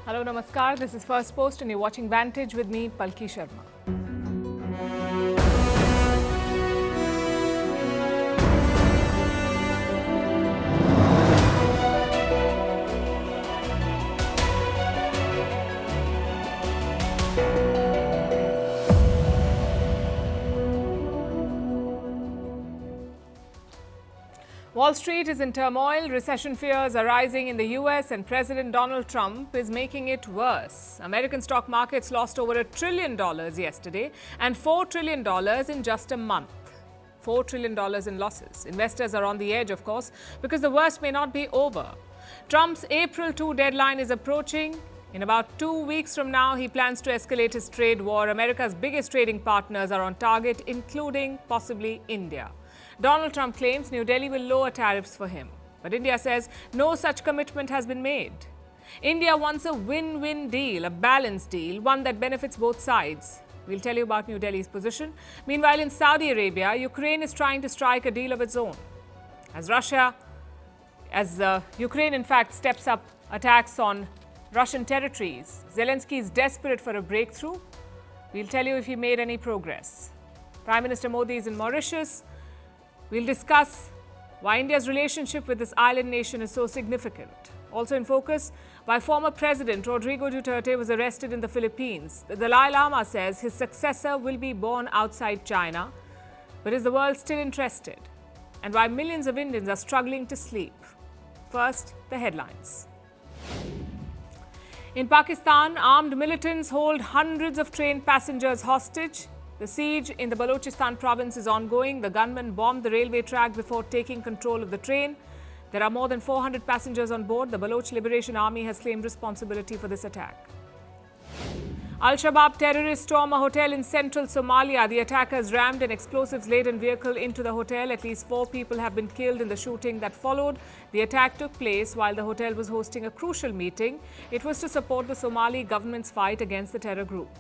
Hello, namaskar. This is Firstpost and you're watching Vantage with me, Palki Sharma. Wall Street is in turmoil, recession fears are rising in the US and President Donald Trump is making it worse. American stock markets lost over $1 trillion yesterday and $4 trillion in just a month. $4 trillion in losses. Investors are on the edge, of course, because the worst may not be over. Trump's April 2 deadline is approaching. In about 2 weeks from now, he plans to escalate his trade war. America's biggest trading partners are on target, including possibly India. Donald Trump claims New Delhi will lower tariffs for him. But India says no such commitment has been made. India wants a win-win deal, a balanced deal, one that benefits both sides. We'll tell you about New Delhi's position. Meanwhile, in Saudi Arabia, Ukraine is trying to strike a deal of its own. As Ukraine, in fact, steps up attacks on Russian territories, Zelensky is desperate for a breakthrough. We'll tell you if he made any progress. Prime Minister Modi is in Mauritius. We'll discuss why India's relationship with this island nation is so significant. Also in focus, why former President Rodrigo Duterte was arrested in the Philippines. The Dalai Lama says his successor will be born outside China. But is the world still interested? And why millions of Indians are struggling to sleep. First, the headlines. In Pakistan, armed militants hold hundreds of train passengers hostage. The siege in the Balochistan province is ongoing. The gunmen bombed the railway track before taking control of the train. There are more than 400 passengers on board. The Baloch Liberation Army has claimed responsibility for this attack. Al-Shabaab terrorists storm a hotel in central Somalia. The attackers rammed an explosives-laden vehicle into the hotel. At least 4 people have been killed in the shooting that followed. The attack took place while the hotel was hosting a crucial meeting. It was to support the Somali government's fight against the terror group.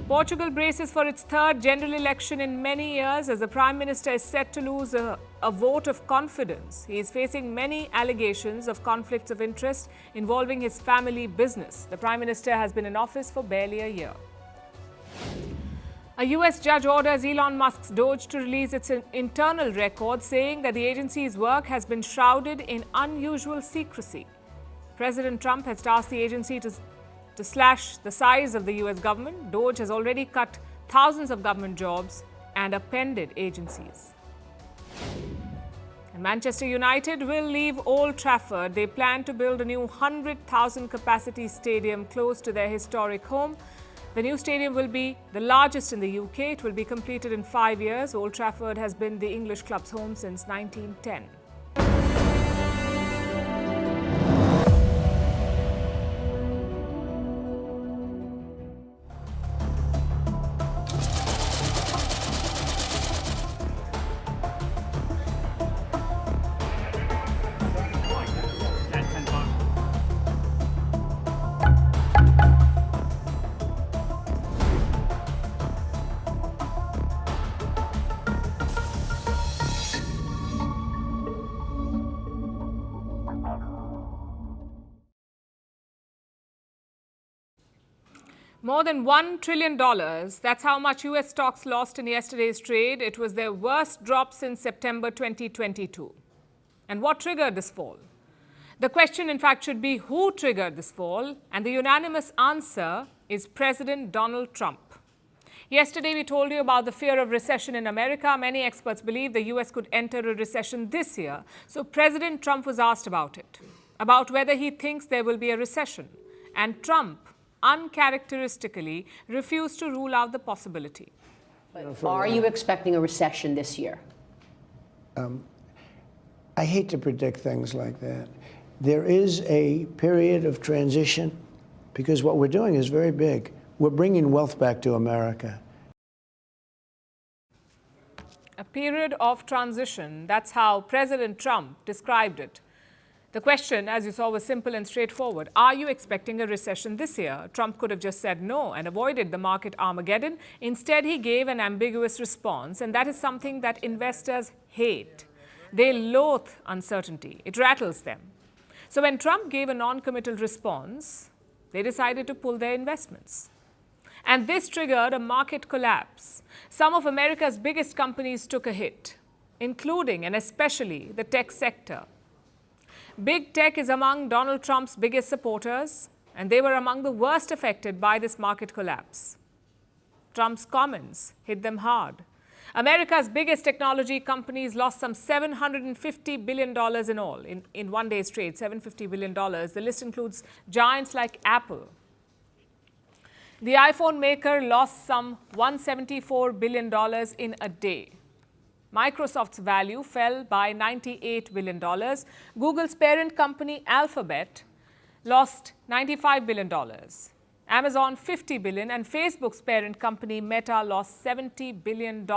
Portugal braces for its third general election in many years as the Prime Minister is set to lose a vote of confidence. He is facing many allegations of conflicts of interest involving his family business. The Prime Minister has been in office for barely a year. A US judge orders Elon Musk's Doge to release its internal records, saying that the agency's work has been shrouded in unusual secrecy. President Trump has tasked the agency to slash the size of the US government. Doge has already cut thousands of government jobs and appended agencies. And Manchester United will leave Old Trafford. They plan to build a new 100,000 capacity stadium close to their historic home. The new stadium will be the largest in the UK. It will be completed in 5 years. Old Trafford has been the English club's home since 1910. More than $1 trillion. That's how much US stocks lost in yesterday's trade. It was their worst drop since September 2022. And what triggered this fall? The question, in fact, should be who triggered this fall? And the unanimous answer is President Donald Trump. Yesterday, we told you about the fear of recession in America. Many experts believe the US could enter a recession this year. So President Trump was asked about it, about whether he thinks there will be a recession. And Trump uncharacteristically refused to rule out the possibility. Are you expecting a recession this year? I hate to predict things like that. There is a period of transition because what we're doing is very big. We're bringing wealth back to America. A period of transition. That's how President Trump described it. The question, as you saw, was simple and straightforward. Are you expecting a recession this year? Trump could have just said no and avoided the market Armageddon. Instead, he gave an ambiguous response, and that is something that investors hate. They loathe uncertainty. It rattles them. So when Trump gave a non-committal response, they decided to pull their investments. And this triggered a market collapse. Some of America's biggest companies took a hit, including and especially the tech sector. Big tech is among Donald Trump's biggest supporters, and they were among the worst affected by this market collapse. Trump's comments hit them hard. America's biggest technology companies lost some $750 billion in all, in one day's trade, $750 billion. The list includes giants like Apple. The iPhone maker lost some $174 billion in a day. Microsoft's value fell by $98 billion. Google's parent company, Alphabet, lost $95 billion. Amazon, $50 billion, and Facebook's parent company, Meta, lost $70 billion.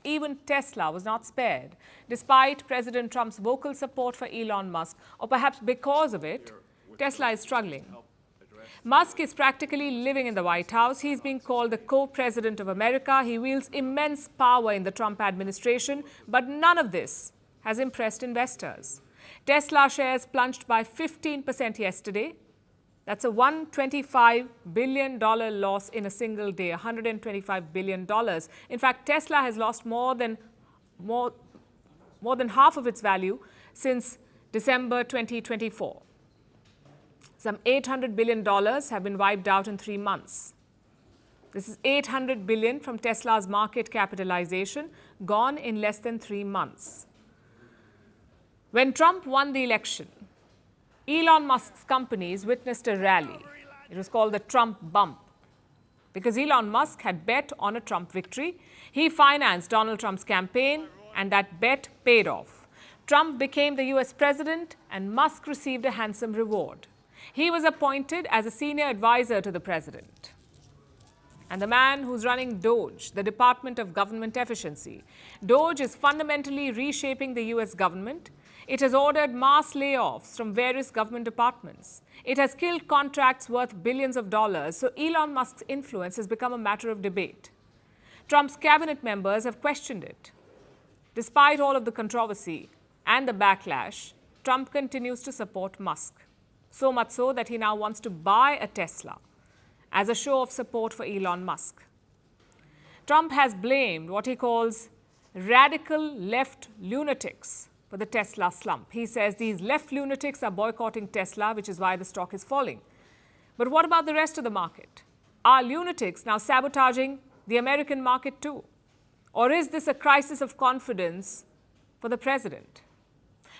Even Tesla was not spared, despite President Trump's vocal support for Elon Musk, or perhaps because of it, Tesla is struggling. Musk is practically living in the White House. He's being called the co-president of America. He wields immense power in the Trump administration, but none of this has impressed investors. Tesla shares plunged by 15% yesterday. That's a $125 billion loss in a single day, $125 billion. In fact, Tesla has lost more than half of its value since December 2024. Some $800 billion have been wiped out in 3 months. This is $800 billion from Tesla's market capitalization, gone in less than 3 months. When Trump won the election, Elon Musk's companies witnessed a rally. It was called the Trump bump. Because Elon Musk had bet on a Trump victory, he financed Donald Trump's campaign, and that bet paid off. Trump became the US president, and Musk received a handsome reward. He was appointed as a senior advisor to the president. And the man who's running DOGE, the Department of Government Efficiency. DOGE is fundamentally reshaping the US government. It has ordered mass layoffs from various government departments. It has killed contracts worth billions of dollars, so Elon Musk's influence has become a matter of debate. Trump's cabinet members have questioned it. Despite all of the controversy and the backlash, Trump continues to support Musk. So much so that he now wants to buy a Tesla as a show of support for Elon Musk. Trump has blamed what he calls radical left lunatics for the Tesla slump. He says these left lunatics are boycotting Tesla, which is why the stock is falling. But what about the rest of the market? Are lunatics now sabotaging the American market too? Or is this a crisis of confidence for the president?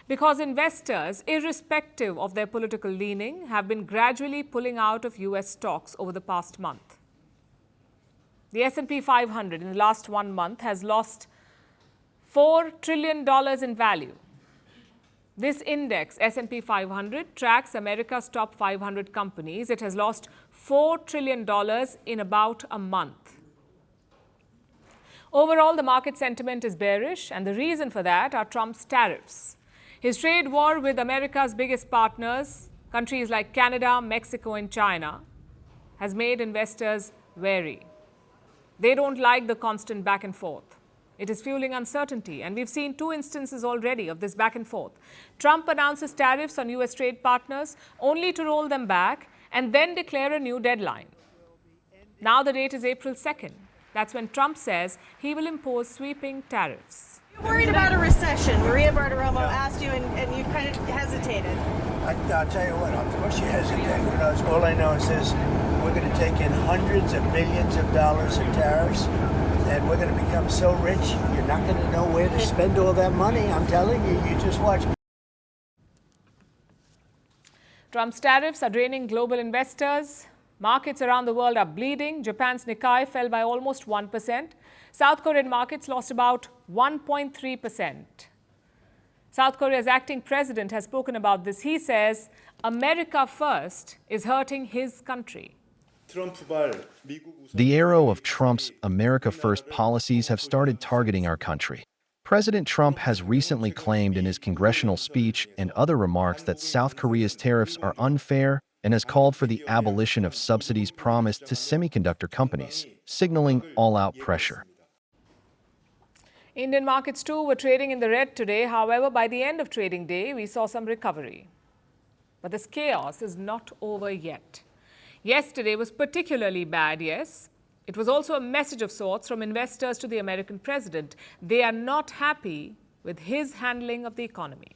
Because investors, irrespective of their political leaning, have been gradually pulling out of US stocks over the past month. The S&P 500 in the last 1 month has lost $4 trillion in value. This index, S&P 500, tracks America's top 500 companies. It has lost $4 trillion in about a month. Overall, the market sentiment is bearish, and the reason for that are Trump's tariffs. His trade war with America's biggest partners, countries like Canada, Mexico, and China, has made investors wary. They don't like the constant back and forth. It is fueling uncertainty, and we've seen 2 instances already of this back and forth. Trump announces tariffs on US trade partners only to roll them back and then declare a new deadline. Now the date is April 2nd. That's when Trump says he will impose sweeping tariffs. You're worried about a recession. Maria Bartiromo asked you, and you kind of hesitated. I'll tell you what, of course you hesitate. Who knows? All I know is this: we're going to take in hundreds of billions of dollars in tariffs, and we're going to become so rich, you're not going to know where to spend all that money. I'm telling you, you just watch. Trump's tariffs are draining global investors. Markets around the world are bleeding. Japan's Nikkei fell by almost 1%. South Korean markets lost about 1.3%. South Korea's acting president has spoken about this. He says America first is hurting his country. The arrow of Trump's America First policies have started targeting our country. President Trump has recently claimed in his congressional speech and other remarks that South Korea's tariffs are unfair and has called for the abolition of subsidies promised to semiconductor companies, signaling all-out pressure. Indian markets too were trading in the red today. However, by the end of trading day, we saw some recovery. But this chaos is not over yet. Yesterday was particularly bad, yes. It was also a message of sorts from investors to the American president. They are not happy with his handling of the economy.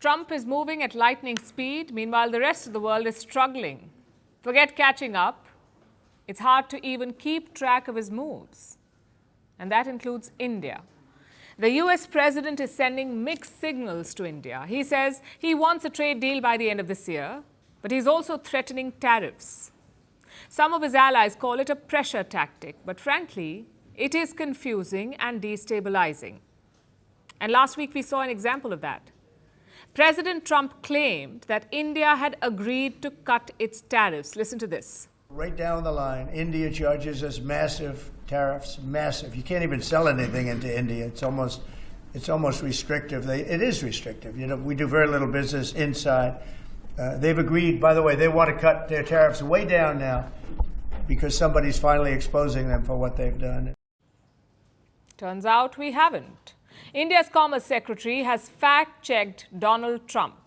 Trump is moving at lightning speed. Meanwhile, the rest of the world is struggling. Forget catching up. It's hard to even keep track of his moves. And that includes India. The US president is sending mixed signals to India. He says he wants a trade deal by the end of this year, but he's also threatening tariffs. Some of his allies call it a pressure tactic, but frankly, it is confusing and destabilizing. And last week we saw an example of that. President Trump claimed that India had agreed to cut its tariffs. Listen to this. Right down the line, India charges us massive tariffs, massive. You can't even sell anything into India. It's almost restrictive. It is restrictive. You know, we do very little business inside. They've agreed, by the way, they want to cut their tariffs way down now because somebody's finally exposing them for what they've done. Turns out we haven't. India's Commerce Secretary has fact-checked Donald Trump.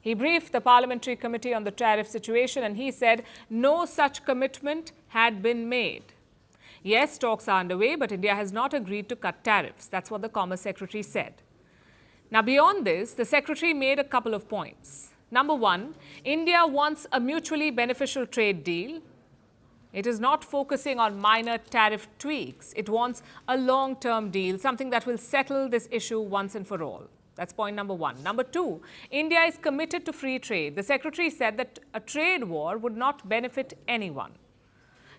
He briefed the parliamentary committee on the tariff situation and he said no such commitment had been made. Yes, talks are underway, but India has not agreed to cut tariffs. That's what the Commerce Secretary said. Now, beyond this, the Secretary made a couple of points. Number one, India wants a mutually beneficial trade deal. It is not focusing on minor tariff tweaks. It wants a long-term deal, something that will settle this issue once and for all. That's point number one. Number two, India is committed to free trade. The Secretary said that a trade war would not benefit anyone.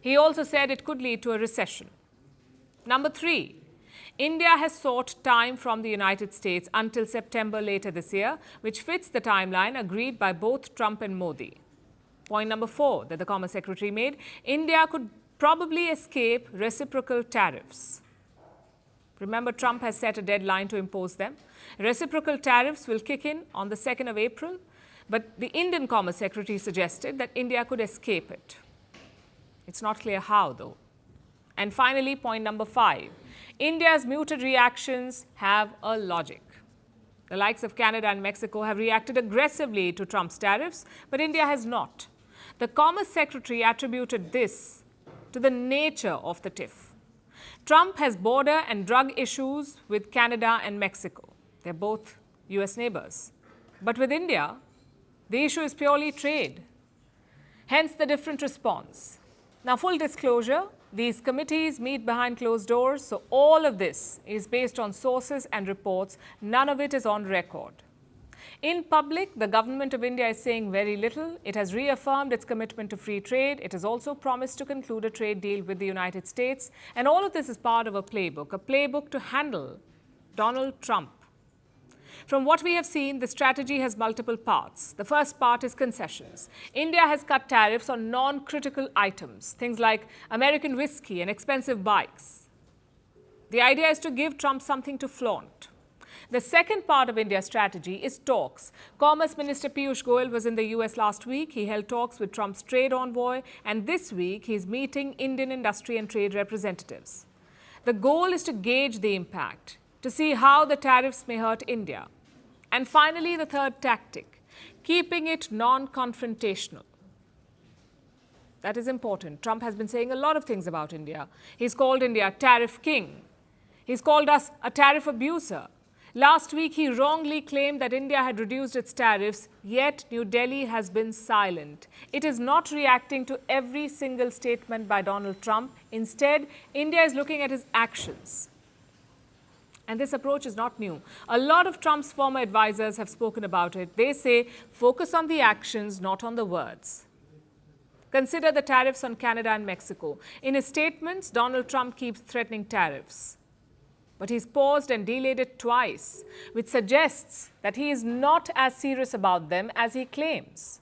He also said it could lead to a recession. Number three, India has sought time from the United States until September later this year, which fits the timeline agreed by both Trump and Modi. Point number four that the Commerce Secretary made, India could probably escape reciprocal tariffs. Remember, Trump has set a deadline to impose them. Reciprocal tariffs will kick in on the 2nd of April, but the Indian Commerce Secretary suggested that India could escape it. It's not clear how, though. And finally, point number five, India's muted reactions have a logic. The likes of Canada and Mexico have reacted aggressively to Trump's tariffs, but India has not. The Commerce Secretary attributed this to the nature of the tiff. Trump has border and drug issues with Canada and Mexico. They're both US neighbors. But with India, the issue is purely trade. Hence the different response. Now, full disclosure, these committees meet behind closed doors, so all of this is based on sources and reports. None of it is on record. In public, the government of India is saying very little. It has reaffirmed its commitment to free trade. It has also promised to conclude a trade deal with the United States. And all of this is part of a playbook to handle Donald Trump. From what we have seen, the strategy has multiple parts. The first part is concessions. India has cut tariffs on non-critical items, things like American whiskey and expensive bikes. The idea is to give Trump something to flaunt. The second part of India's strategy is talks. Commerce Minister Piyush Goyal was in the US last week. He held talks with Trump's trade envoy, and this week he's meeting Indian industry and trade representatives. The goal is to gauge the impact, to see how the tariffs may hurt India. And finally, the third tactic, keeping it non-confrontational. That is important. Trump has been saying a lot of things about India. He's called India tariff king. He's called us a tariff abuser. Last week, he wrongly claimed that India had reduced its tariffs, yet New Delhi has been silent. It is not reacting to every single statement by Donald Trump. Instead, India is looking at his actions. And this approach is not new. A lot of Trump's former advisors have spoken about it. They say, focus on the actions, not on the words. Consider the tariffs on Canada and Mexico. In his statements, Donald Trump keeps threatening tariffs. But he's paused and delayed it twice, which suggests that he is not as serious about them as he claims.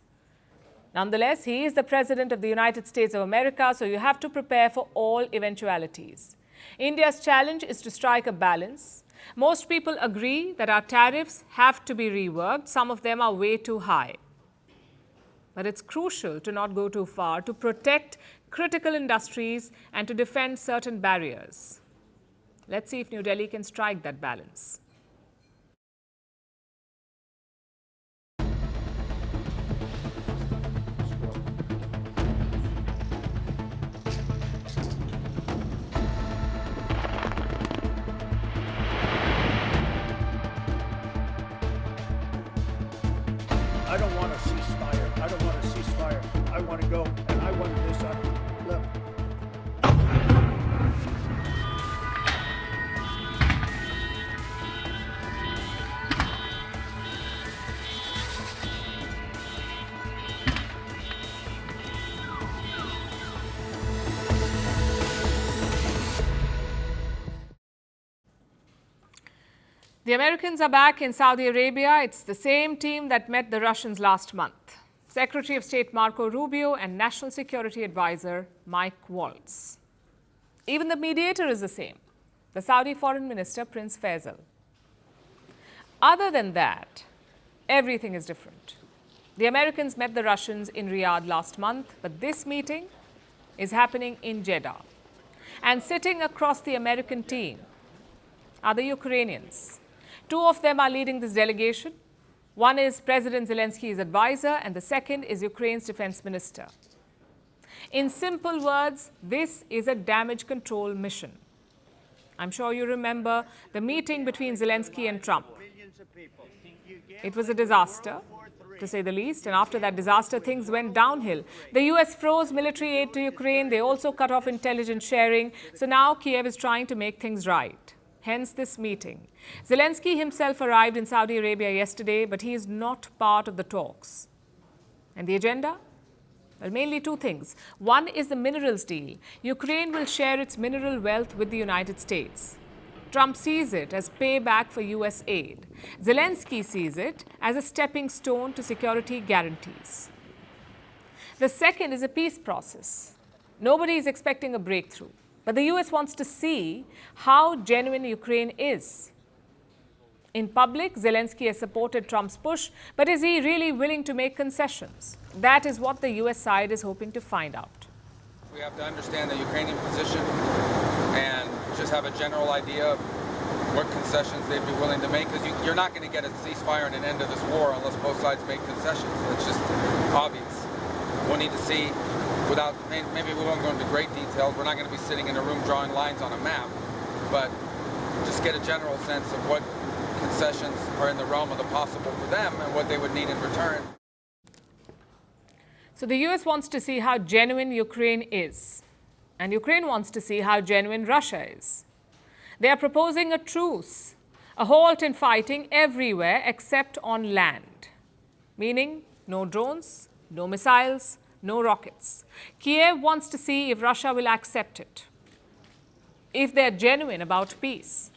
Nonetheless, he is the President of the United States of America, so you have to prepare for all eventualities. India's challenge is to strike a balance. Most people agree that our tariffs have to be reworked. Some of them are way too high. But it's crucial to not go too far, to protect critical industries and to defend certain barriers. Let's see if New Delhi can strike that balance. I don't want a ceasefire. I don't want a ceasefire. I want to go, and I want this. Look. The Americans are back in Saudi Arabia. It's the same team that met the Russians last month. Secretary of State Marco Rubio and National Security Advisor Mike Waltz. Even the mediator is the same, the Saudi Foreign Minister Prince Faisal. Other than that, everything is different. The Americans met the Russians in Riyadh last month, but this meeting is happening in Jeddah. And sitting across the American team are the Ukrainians. Two of them are leading this delegation. One is President Zelensky's advisor, and the second is Ukraine's defense minister. In simple words, this is a damage control mission. I'm sure you remember the meeting between Zelensky and Trump. It was a disaster, to say the least, and after that disaster, things went downhill. The US froze military aid to Ukraine. They also cut off intelligence sharing. So now Kiev is trying to make things right. Hence this meeting. Zelensky himself arrived in Saudi Arabia yesterday, but he is not part of the talks. And the agenda? Well, mainly two things. One is the minerals deal. Ukraine will share its mineral wealth with the United States. Trump sees it as payback for US aid. Zelensky sees it as a stepping stone to security guarantees. The second is a peace process. Nobody is expecting a breakthrough. But the US wants to see how genuine Ukraine is. In public, Zelensky has supported Trump's push, but is he really willing to make concessions? That is what the US side is hoping to find out. We have to understand the Ukrainian position and just have a general idea of what concessions they'd be willing to make, because you're not going to get a ceasefire and an end of this war unless both sides make concessions. It's just obvious. We'll need to see. Maybe we won't go into great details. We're not going to be sitting in a room drawing lines on a map, but just get a general sense of what concessions are in the realm of the possible for them and what they would need in return. So the US wants to see how genuine Ukraine is, and Ukraine wants to see how genuine Russia is. They are proposing a truce, a halt in fighting everywhere except on land, meaning no drones, no missiles, no rockets. Kiev wants to see if Russia will accept it, if they're genuine about peace.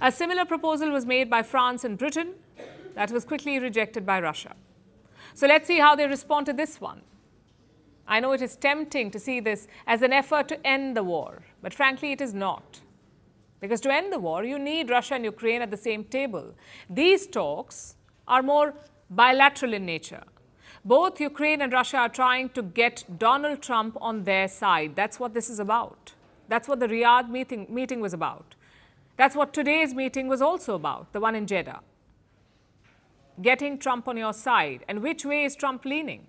A similar proposal was made by France and Britain that was quickly rejected by Russia. So let's see how they respond to this one. I know it is tempting to see this as an effort to end the war, but frankly it is not. Because to end the war, you need Russia and Ukraine at the same table. These talks are more bilateral in nature. Both Ukraine and Russia are trying to get Donald Trump on their side. That's what this is about. That's what the Riyadh meeting was about. That's what today's meeting was also about, the one in Jeddah. Getting Trump on your side. And which way is Trump leaning?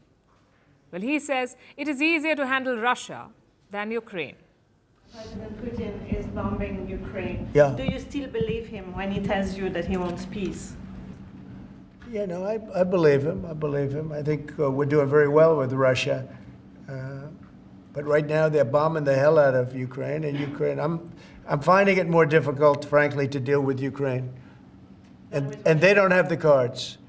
Well, he says it is easier to handle Russia than Ukraine. President Putin is bombing Ukraine. Yeah. Do you still believe him when he tells you that he wants peace? Yeah, no, I believe him. I believe him. I think we're doing very well with Russia. But right now they're bombing the hell out of Ukraine. And Ukraine, I'm finding it more difficult, frankly, to deal with Ukraine. And they don't have the cards.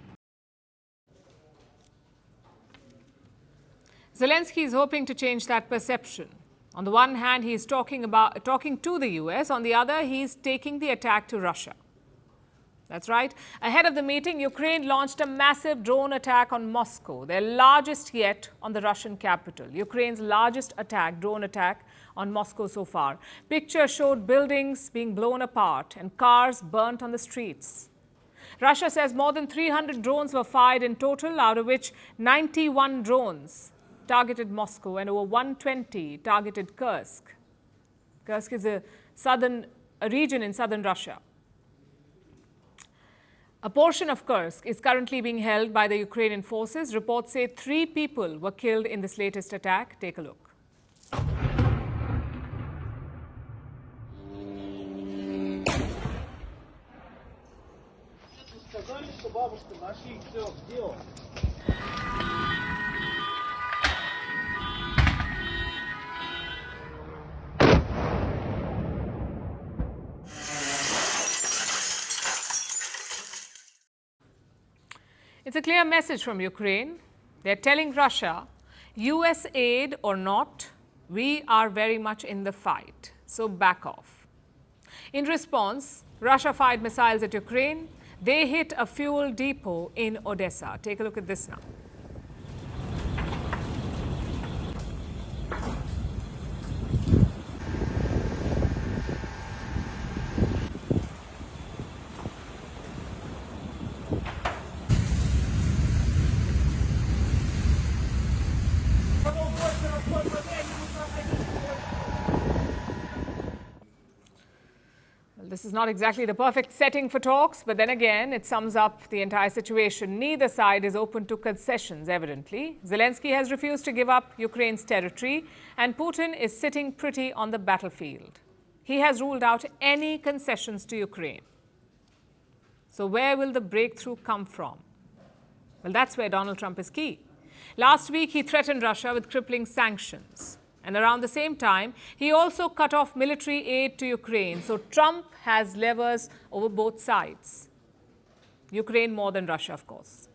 Zelensky is hoping to change that perception. On the one hand, he is talking to the US. On the other, he is taking the attack to Russia. That's right. Ahead of the meeting, Ukraine launched a massive drone attack on Moscow, their largest yet on the Russian capital. Ukraine's largest drone attack on Moscow so far. Pictures showed buildings being blown apart and cars burnt on the streets. Russia says more than 300 drones were fired in total, out of which 91 drones targeted Moscow and over 120 targeted Kursk. Kursk is a region in southern Russia. A portion of Kursk is currently being held by the Ukrainian forces. Reports say 3 people were killed in this latest attack. Take a look. It's a clear message from Ukraine. They're telling Russia, US aid or not, we are very much in the fight, so back off. In response, Russia fired missiles at Ukraine. They hit a fuel depot in Odessa. Take a look at this now. This is not exactly the perfect setting for talks, but then again, it sums up the entire situation. Neither side is open to concessions, evidently. Zelensky has refused to give up Ukraine's territory, and Putin is sitting pretty on the battlefield. He has ruled out any concessions to Ukraine. So where will the breakthrough come from? Well, that's where Donald Trump is key. Last week, he threatened Russia with crippling sanctions. And around the same time, he also cut off military aid to Ukraine. So Trump has levers over both sides. Ukraine more than Russia, of course.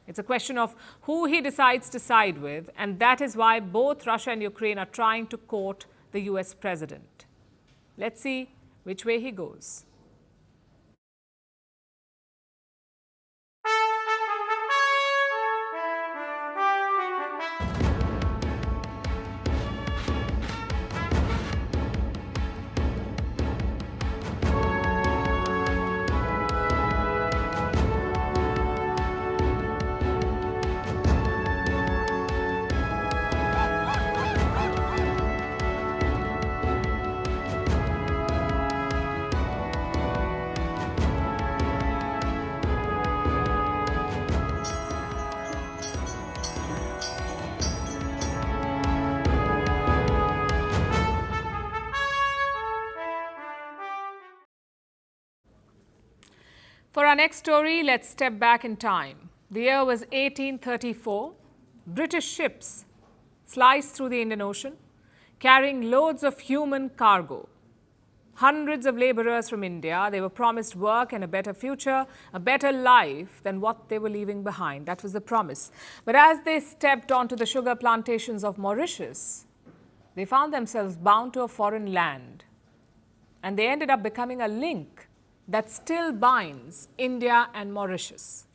It's a question of who he decides to side with, and that is why both Russia and Ukraine are trying to court the US president. Let's see which way he goes. For our next story, let's step back in time. The year was 1834. British ships sliced through the Indian Ocean, carrying loads of human cargo. Hundreds of laborers from India, they were promised work and a better future, a better life than what they were leaving behind. That was the promise. But as they stepped onto the sugar plantations of Mauritius, they found themselves bound to a foreign land. And they ended up becoming a link that still binds India and Mauritius.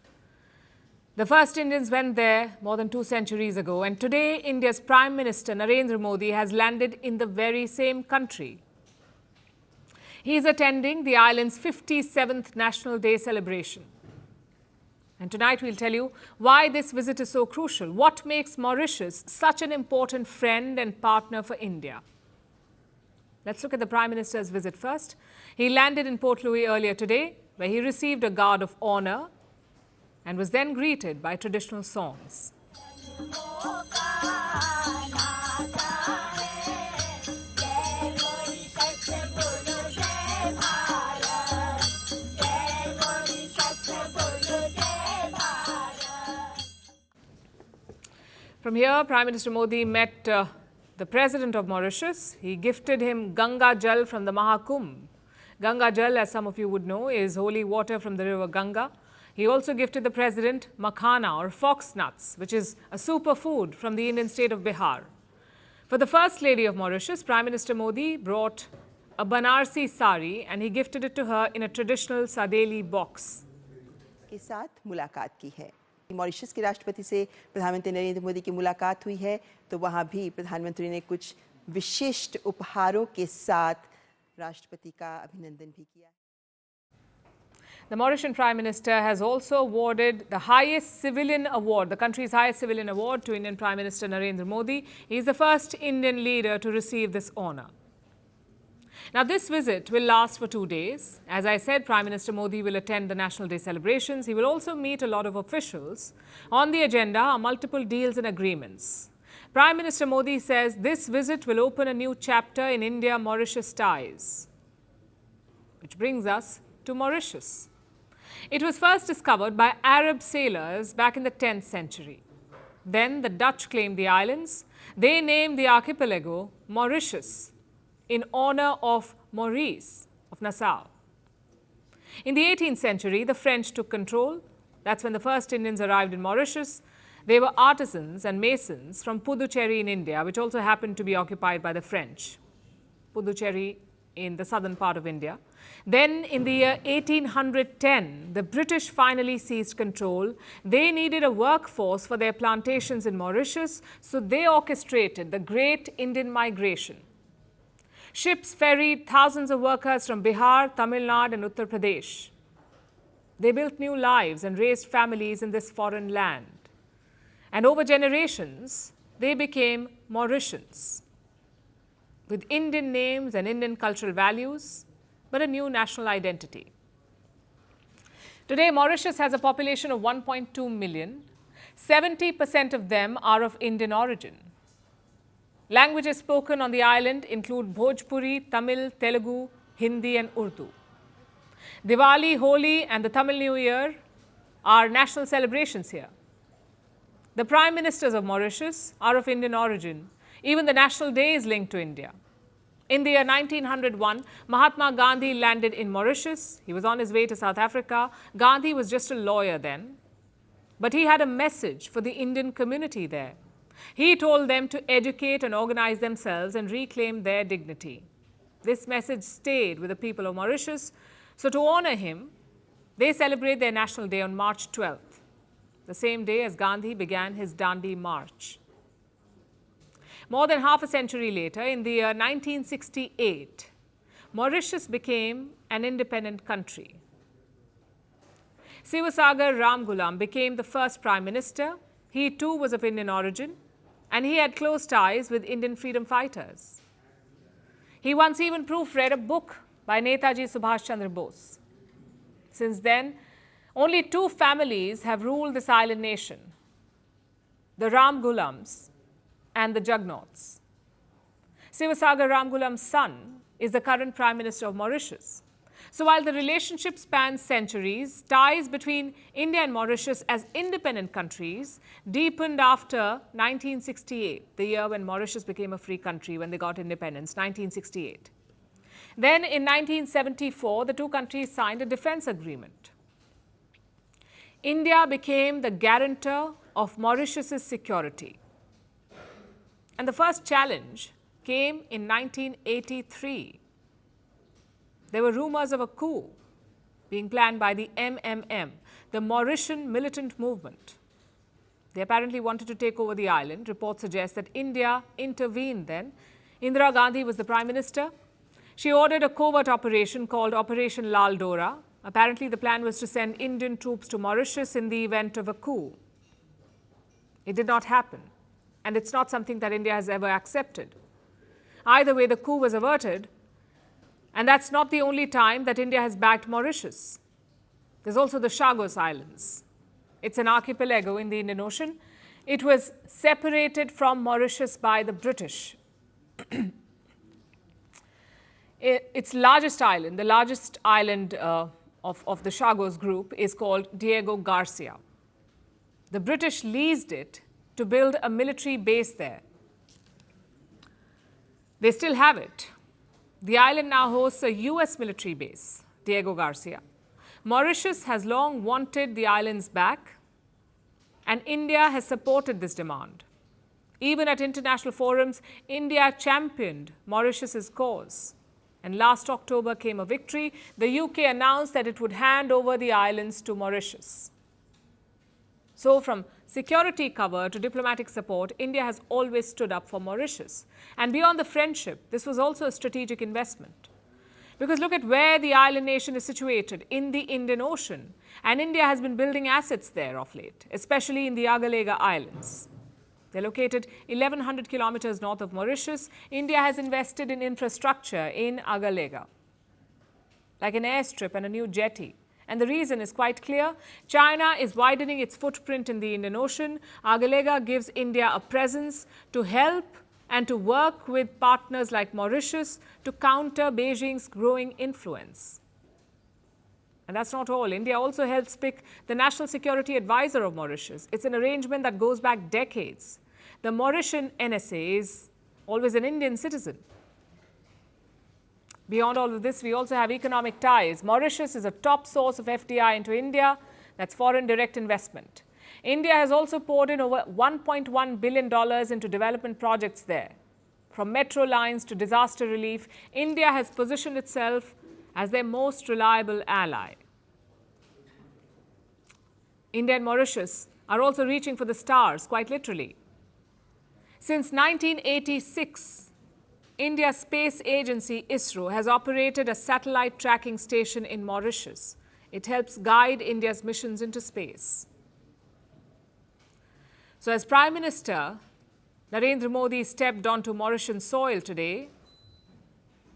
The first Indians went there more than 2 centuries ago, and today India's Prime Minister Narendra Modi has landed in the very same country. He is attending the island's 57th National Day celebration. And tonight we'll tell you why this visit is so crucial, what makes Mauritius such an important friend and partner for India. Let's look at the Prime Minister's visit first. He landed in Port Louis earlier today, where he received a guard of honor and was then greeted by traditional songs. From here, Prime Minister Modi met the President of Mauritius. He gifted him Ganga Jal from the Mahakumbh. Ganga Jal, as some of you would know, is holy water from the river Ganga. He also gifted the president makhana or fox nuts, which is a superfood from the Indian state of Bihar. For the First Lady of Mauritius, Prime Minister Modi brought a Banarsi sari and he gifted it to her in a traditional Sadeli box. के साथ मुलाकात की है। Mauritius के राष्ट्रपति से प्रधानमंत्री नरेंद्र मोदी की मुलाकात हुई है, तो वहां भी प्रधानमंत्री ने कुछ विशिष्ट उपहारों के साथ राष्ट्रपति का अभिनंदन भी किया। The Mauritian Prime Minister has also awarded the highest civilian award, the country's highest civilian award, to Indian Prime Minister Narendra Modi. He is the first Indian leader to receive this honour. Now, this visit will last for 2 days. As I said, Prime Minister Modi will attend the National Day celebrations. He will also meet a lot of officials. On the agenda are multiple deals and agreements. Prime Minister Modi says this visit will open a new chapter in India-Mauritius ties. Which brings us to Mauritius. It was first discovered by Arab sailors back in the 10th century. Then the Dutch claimed the islands. They named the archipelago Mauritius in honor of Maurice of Nassau. In the 18th century, the French took control. That's when the first Indians arrived in Mauritius. They were artisans and masons from Puducherry in India, which also happened to be occupied by the French. Puducherry in the southern part of India. Then in the year 1810, the British finally seized control. They needed a workforce for their plantations in Mauritius, so they orchestrated the Great Indian Migration. Ships ferried thousands of workers from Bihar, Tamil Nadu and Uttar Pradesh. They built new lives and raised families in this foreign land. And over generations, they became Mauritians, with Indian names and Indian cultural values, but a new national identity. Today, Mauritius has a population of 1.2 million. 70% of them are of Indian origin. Languages spoken on the island include Bhojpuri, Tamil, Telugu, Hindi and Urdu. Diwali, Holi and the Tamil New Year are national celebrations here. The Prime Ministers of Mauritius are of Indian origin. Even the National Day is linked to India. In the year 1901, Mahatma Gandhi landed in Mauritius. He was on his way to South Africa. Gandhi was just a lawyer then, but he had a message for the Indian community there. He told them to educate and organize themselves and reclaim their dignity. This message stayed with the people of Mauritius. So to honor him, they celebrate their National Day on March 12th, the same day as Gandhi began his Dandi March. More than half a century later, in the year 1968, Mauritius became an independent country. Sivasagar Ramgoolam became the first Prime Minister. He too was of Indian origin, and he had close ties with Indian freedom fighters. He once even proofread a book by Netaji Subhash Chandra Bose. Since then, only 2 families have ruled this island nation, the Ramgoolams and the Jugnauts. Sivasagar Ramgoolam's son is the current Prime Minister of Mauritius. So while the relationship spans centuries, ties between India and Mauritius as independent countries deepened after 1968, the year when Mauritius became a free country, when they got independence, 1968. Then in 1974, the 2 countries signed a defense agreement. India became the guarantor of Mauritius's security. And the first challenge came in 1983. There were rumors of a coup being planned by the MMM, the Mauritian Militant Movement. They apparently wanted to take over the island. Reports suggest that India intervened then. Indira Gandhi was the Prime Minister. She ordered a covert operation called Operation Lal Dora. Apparently, the plan was to send Indian troops to Mauritius in the event of a coup. It did not happen, and it's not something that India has ever accepted. Either way, the coup was averted, and that's not the only time that India has backed Mauritius. There's also the Chagos Islands. It's an archipelago in the Indian Ocean. It was separated from Mauritius by the British. Its largest island, the largest island of the Chagos group, is called Diego Garcia. The British leased it to build a military base there. They still have it. The island now hosts a US military base, Diego Garcia. Mauritius has long wanted the islands back, and India has supported this demand. Even at international forums, India championed Mauritius's cause. And last October came a victory. The UK announced that it would hand over the islands to Mauritius. So from security cover to diplomatic support, India has always stood up for Mauritius. And beyond the friendship, this was also a strategic investment. Because look at where the island nation is situated, in the Indian Ocean. And India has been building assets there of late, especially in the Agalega Islands. They're located 1,100 kilometers north of Mauritius. India has invested in infrastructure in Agalega, like an airstrip and a new jetty. And the reason is quite clear. China is widening its footprint in the Indian Ocean. Agalega gives India a presence to help and to work with partners like Mauritius to counter Beijing's growing influence. And that's not all. India also helps pick the National Security Advisor of Mauritius. It's an arrangement that goes back decades. The Mauritian NSA is always an Indian citizen. Beyond all of this, we also have economic ties. Mauritius is a top source of FDI into India. That's foreign direct investment. India has also poured in over $1.1 billion into development projects there. From metro lines to disaster relief, India has positioned itself as their most reliable ally. India and Mauritius are also reaching for the stars, quite literally. Since 1986, India's space agency ISRO has operated a satellite tracking station in Mauritius. It helps guide India's missions into space. So as Prime Minister Narendra Modi stepped onto Mauritian soil today,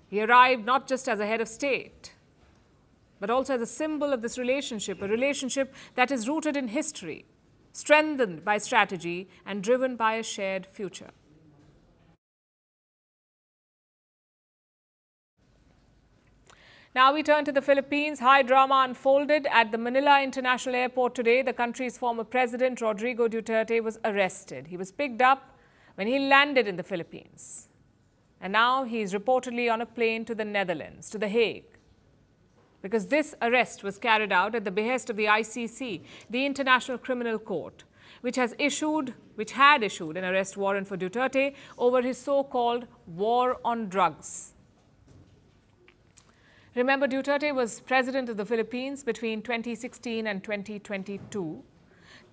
he arrived not just as a head of state, but also as a symbol of this relationship, a relationship that is rooted in history, strengthened by strategy, and driven by a shared future. Now we turn to the Philippines. High drama unfolded at the Manila International Airport today. The country's former president, Rodrigo Duterte, was arrested. He was picked up when he landed in the Philippines. And now he is reportedly on a plane to the Netherlands, to The Hague. Because this arrest was carried out at the behest of the ICC, the International Criminal Court, which had issued an arrest warrant for Duterte over his so-called war on drugs. Remember, Duterte was president of the Philippines between 2016 and 2022.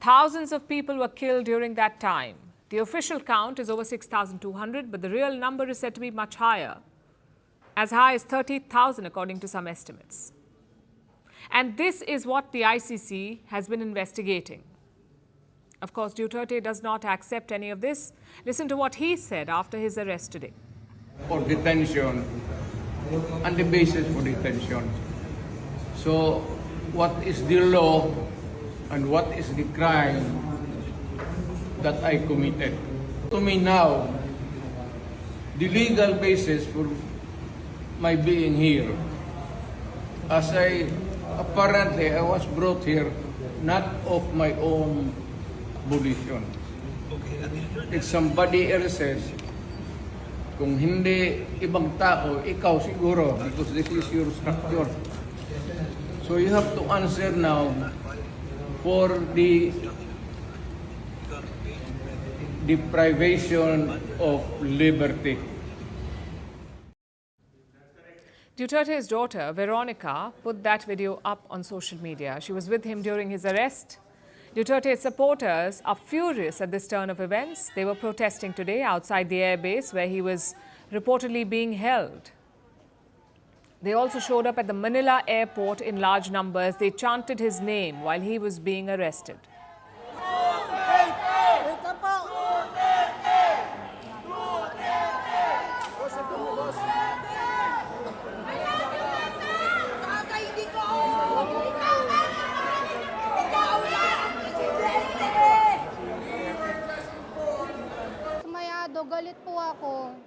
Thousands of people were killed during that time. The official count is over 6,200, but the real number is said to be much higher, as high as 30,000 according to some estimates. And this is what the ICC has been investigating. Of course, Duterte does not accept any of this. Listen to what he said after his arrest today. For detention and the basis for detention. So, what is the law and what is the crime that I committed? To me now, the legal basis for my being here, as apparently I was brought here not of my own volition. It's somebody else's. Kung hindi ibang tao, ikaw siguro, because this is your structure. So you have to answer now for the deprivation of liberty. Duterte's daughter, Veronica, put that video up on social media. She was with him during his arrest. Duterte's supporters are furious at this turn of events. They were protesting today outside the airbase where he was reportedly being held. They also showed up at the Manila airport in large numbers. They chanted his name while he was being arrested.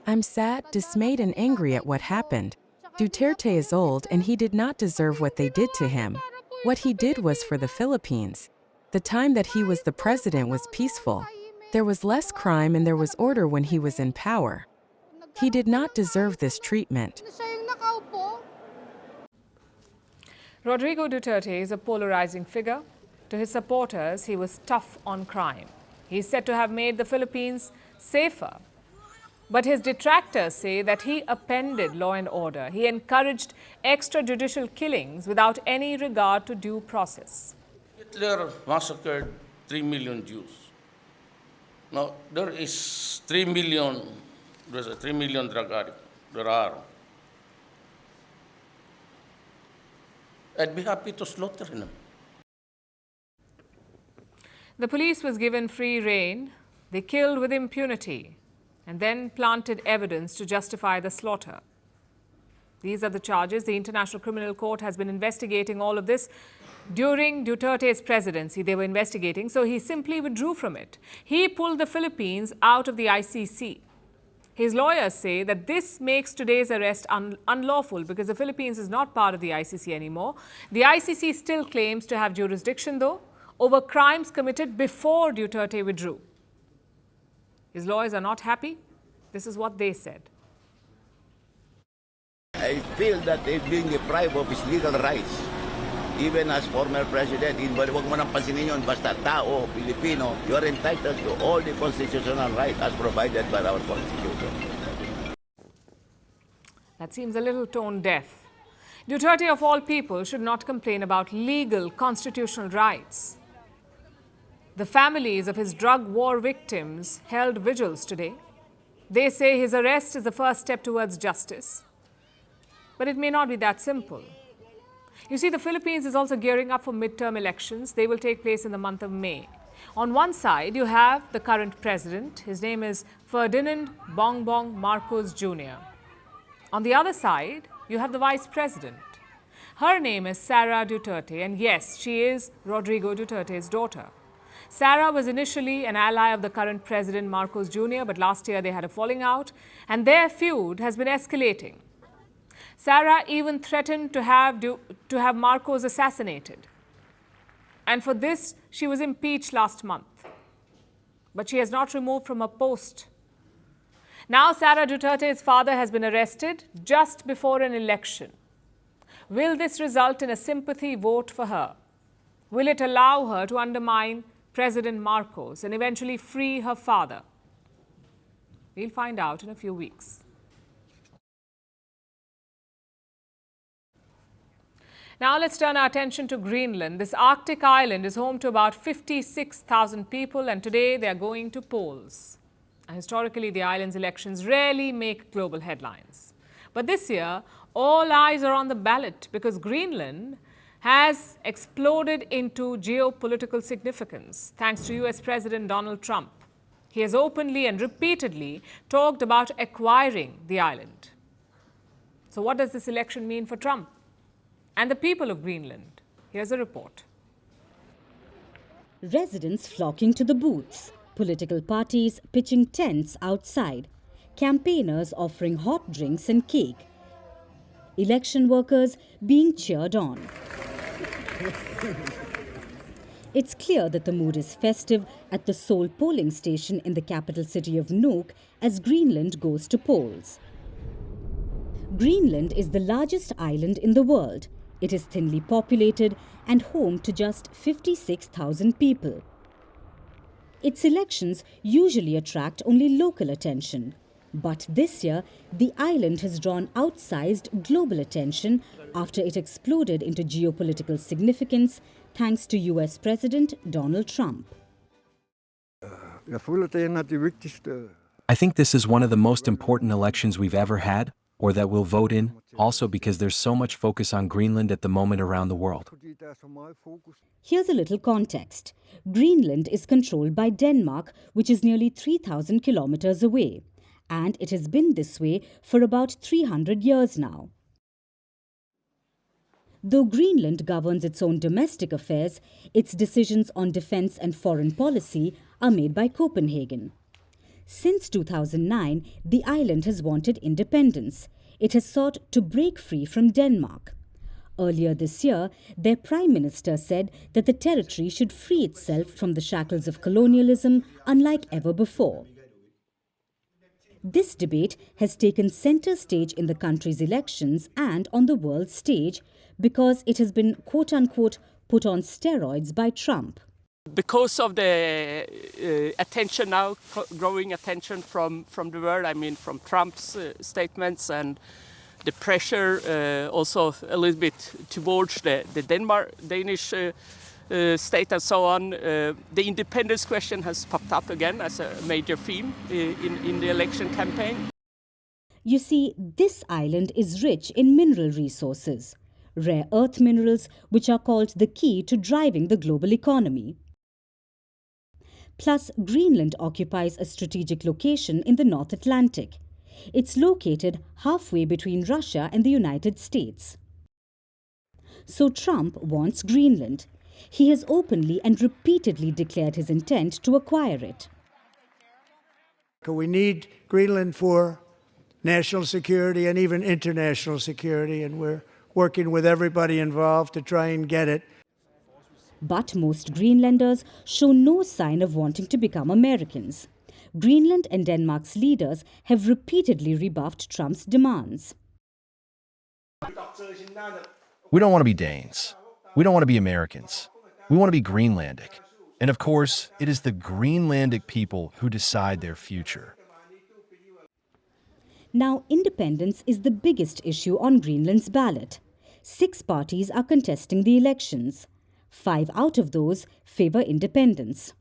I'm sad, dismayed, and angry at what happened. Duterte is old and he did not deserve what they did to him. What he did was for the Philippines. The time that he was the president was peaceful. There was less crime and there was order when he was in power. He did not deserve this treatment. Rodrigo Duterte is a polarizing figure. To his supporters, he was tough on crime. He's said to have made the Philippines safer. But his detractors say that he upended law and order. He encouraged extrajudicial killings without any regard to due process. Hitler massacred 3 million Jews. Now, there's a 3 million drug addicts. There are. I'd be happy to slaughter them. The police was given free rein. They killed with impunity and then planted evidence to justify the slaughter. These are the charges. The International Criminal Court has been investigating all of this. During Duterte's presidency, they were investigating, so he simply withdrew from it. He pulled the Philippines out of the ICC. His lawyers say that this makes today's arrest unlawful because the Philippines is not part of the ICC anymore. The ICC still claims to have jurisdiction, though, over crimes committed before Duterte withdrew. His lawyers are not happy. This is what they said. I feel that they're being deprived of his legal rights. Even as former president, huwag mo nang pansinin yun, basta tao, Pilipino, you are entitled to all the constitutional rights as provided by our Constitution. That seems a little tone deaf. Duterte, of all people, should not complain about legal constitutional rights. The families of his drug war victims held vigils today. They say his arrest is the first step towards justice. But it may not be that simple. You see, the Philippines is also gearing up for midterm elections. They will take place in the month of May. On one side, you have the current president. His name is Ferdinand Bongbong Marcos Jr. On the other side, you have the vice president. Her name is Sara Duterte, and yes, she is Rodrigo Duterte's daughter. Sara was initially an ally of the current president Marcos Jr., but last year they had a falling out, and their feud has been escalating. Sara even threatened to have Marcos assassinated. And for this, she was impeached last month. But she has not removed from her post. Now Sara Duterte's father has been arrested just before an election. Will this result in a sympathy vote for her? Will it allow her to undermine President Marcos and eventually free her father? We'll find out in a few weeks. Now let's turn our attention to Greenland. This Arctic island is home to about 56,000 people, and today they are going to polls. And historically, the island's elections rarely make global headlines. But this year, all eyes are on the ballot because Greenland has exploded into geopolitical significance thanks to US President Donald Trump. He has openly and repeatedly talked about acquiring the island. So what does this election mean for Trump and the people of Greenland? Here's a report. Residents flocking to the booths, political parties pitching tents outside, campaigners offering hot drinks and cake, election workers being cheered on. It's clear that the mood is festive at the Seoul polling station in the capital city of Nuuk as Greenland goes to polls. Greenland is the largest island in the world. It is thinly populated and home to just 56,000 people. Its elections usually attract only local attention. But this year, the island has drawn outsized global attention after it exploded into geopolitical significance thanks to US President Donald Trump. I think this is one of the most important elections we've ever had, or that we'll vote in, also because there's so much focus on Greenland at the moment around the world. Here's a little context. Greenland is controlled by Denmark, which is nearly 3,000 kilometers away. And it has been this way for about 300 years now. Though Greenland governs its own domestic affairs, its decisions on defense and foreign policy are made by Copenhagen. Since 2009, the island has wanted independence. It has sought to break free from Denmark. Earlier this year, their Prime Minister said that the territory should free itself from the shackles of colonialism unlike ever before. This debate has taken center stage in the country's elections and on the world stage because it has been quote-unquote put on steroids by Trump. Because of the attention now, growing attention from the world, I mean from Trump's statements and the pressure also a little bit towards the Danish state and so on, the independence question has popped up again as a major theme in the election campaign. You see, this island is rich in mineral resources, rare earth minerals which are called the key to driving the global economy. Plus, Greenland occupies a strategic location in the North Atlantic. It's located halfway between Russia and the United States. So Trump wants Greenland. He has openly and repeatedly declared his intent to acquire it. We need Greenland for national security and even international security, and we're working with everybody involved to try and get it. But most Greenlanders show no sign of wanting to become Americans. Greenland and Denmark's leaders have repeatedly rebuffed Trump's demands. We don't want to be Danes. We don't want to be Americans. We want to be Greenlandic. And of course, it is the Greenlandic people who decide their future. Now, independence is the biggest issue on Greenland's ballot. 6 parties are contesting the elections. 5 out of those favor independence.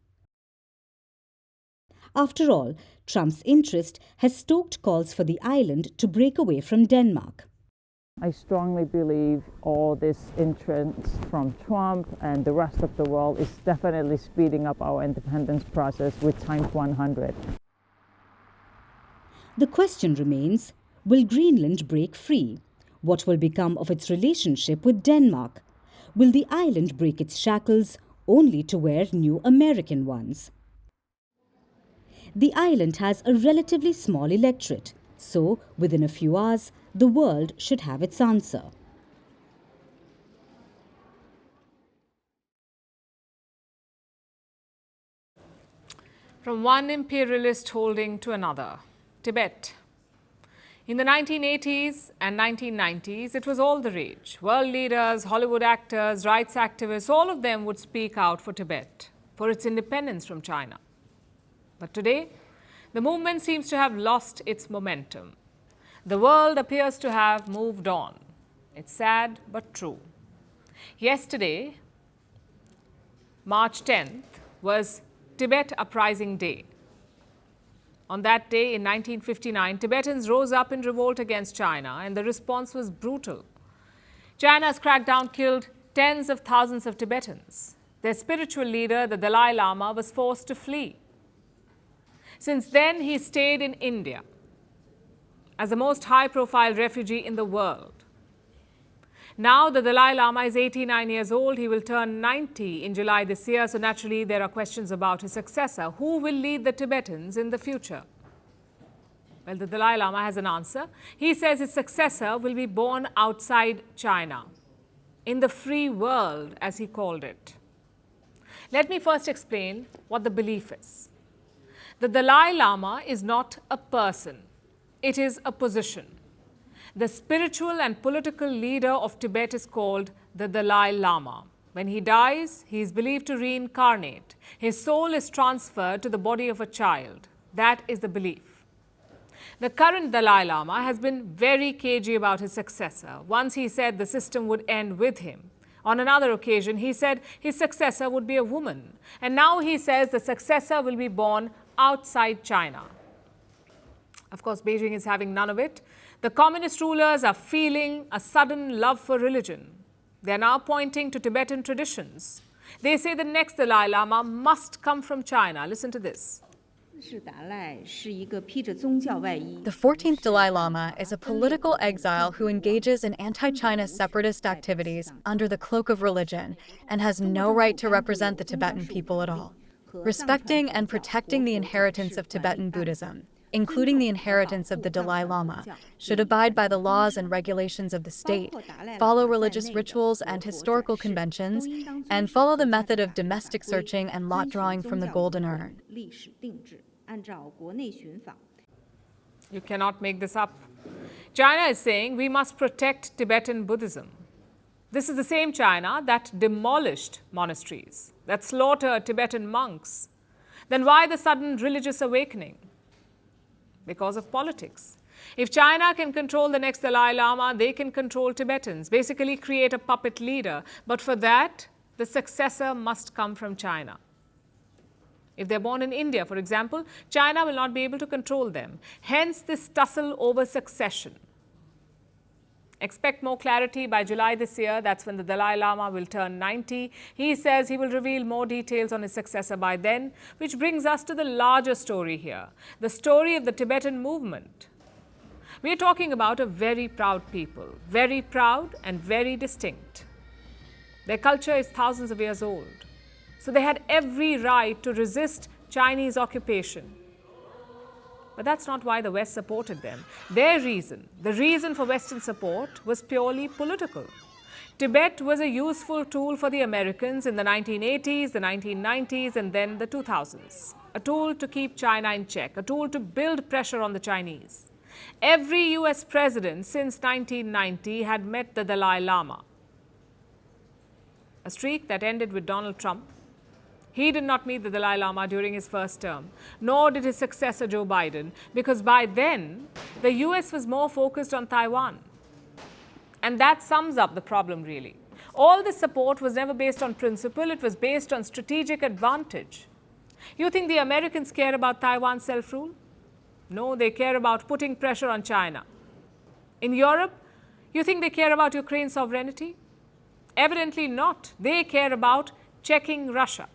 After all, Trump's interest has stoked calls for the island to break away from Denmark. I strongly believe all this interest from Trump and the rest of the world is definitely speeding up our independence process with times 100. The question remains, will Greenland break free? What will become of its relationship with Denmark? Will the island break its shackles only to wear new American ones? The island has a relatively small electorate, so within a few hours, the world should have its answer. From one imperialist holding to another, Tibet. In the 1980s and 1990s, it was all the rage. World leaders, Hollywood actors, rights activists, all of them would speak out for Tibet, for its independence from China. But today, the movement seems to have lost its momentum. The world appears to have moved on. It's sad but true. Yesterday, March 10th, was Tibet Uprising Day. On that day in 1959, Tibetans rose up in revolt against China, and the response was brutal. China's crackdown killed tens of thousands of Tibetans. Their spiritual leader, the Dalai Lama, was forced to flee. Since then, he stayed in India as the most high-profile refugee in the world. Now, the Dalai Lama is 89 years old. He will turn 90 in July this year. So naturally, there are questions about his successor. Who will lead the Tibetans in the future? Well, the Dalai Lama has an answer. He says his successor will be born outside China, in the free world, as he called it. Let me first explain what the belief is. The Dalai Lama is not a person. It is a position. The spiritual and political leader of Tibet is called the Dalai Lama. When he dies, he is believed to reincarnate. His soul is transferred to the body of a child. That is the belief. The current Dalai Lama has been very cagey about his successor. Once he said the system would end with him. On another occasion, he said his successor would be a woman. And now he says the successor will be born outside China. Of course, Beijing is having none of it. The communist rulers are feeling a sudden love for religion. They are now pointing to Tibetan traditions. They say the next Dalai Lama must come from China. Listen to this. The 14th Dalai Lama is a political exile who engages in anti-China separatist activities under the cloak of religion and has no right to represent the Tibetan people at all. Respecting and protecting the inheritance of Tibetan Buddhism, including the inheritance of the Dalai Lama, should abide by the laws and regulations of the state, follow religious rituals and historical conventions, and follow the method of domestic searching and lot drawing from the Golden Urn. You cannot make this up. China is saying we must protect Tibetan Buddhism. This is the same China that demolished monasteries, that slaughtered Tibetan monks. Then why the sudden religious awakening? Because of politics. If China can control the next Dalai Lama, they can control Tibetans, basically create a puppet leader. But for that, the successor must come from China. If they're born in India, for example, China will not be able to control them. Hence this tussle over succession. Expect more clarity by July this year. That's when the Dalai Lama will turn 90. He says he will reveal more details on his successor by then, which brings us to the larger story here, the story of the Tibetan movement. We're talking about a very proud people, very proud and very distinct. Their culture is thousands of years old. So they had every right to resist Chinese occupation. But that's not why the West supported them. Their reason, the reason for Western support, was purely political. Tibet was a useful tool for the Americans in the 1980s, the 1990s, and then the 2000s. A tool to keep China in check, a tool to build pressure on the Chinese. Every US president since 1990 had met the Dalai Lama. A streak that ended with Donald Trump. He did not meet the Dalai Lama during his first term, nor did his successor Joe Biden, because by then, the US was more focused on Taiwan. And that sums up the problem, really. All this support was never based on principle, it was based on strategic advantage. You think the Americans care about Taiwan's self-rule? No, they care about putting pressure on China. In Europe, you think they care about Ukraine's sovereignty? Evidently not. They care about checking Russia.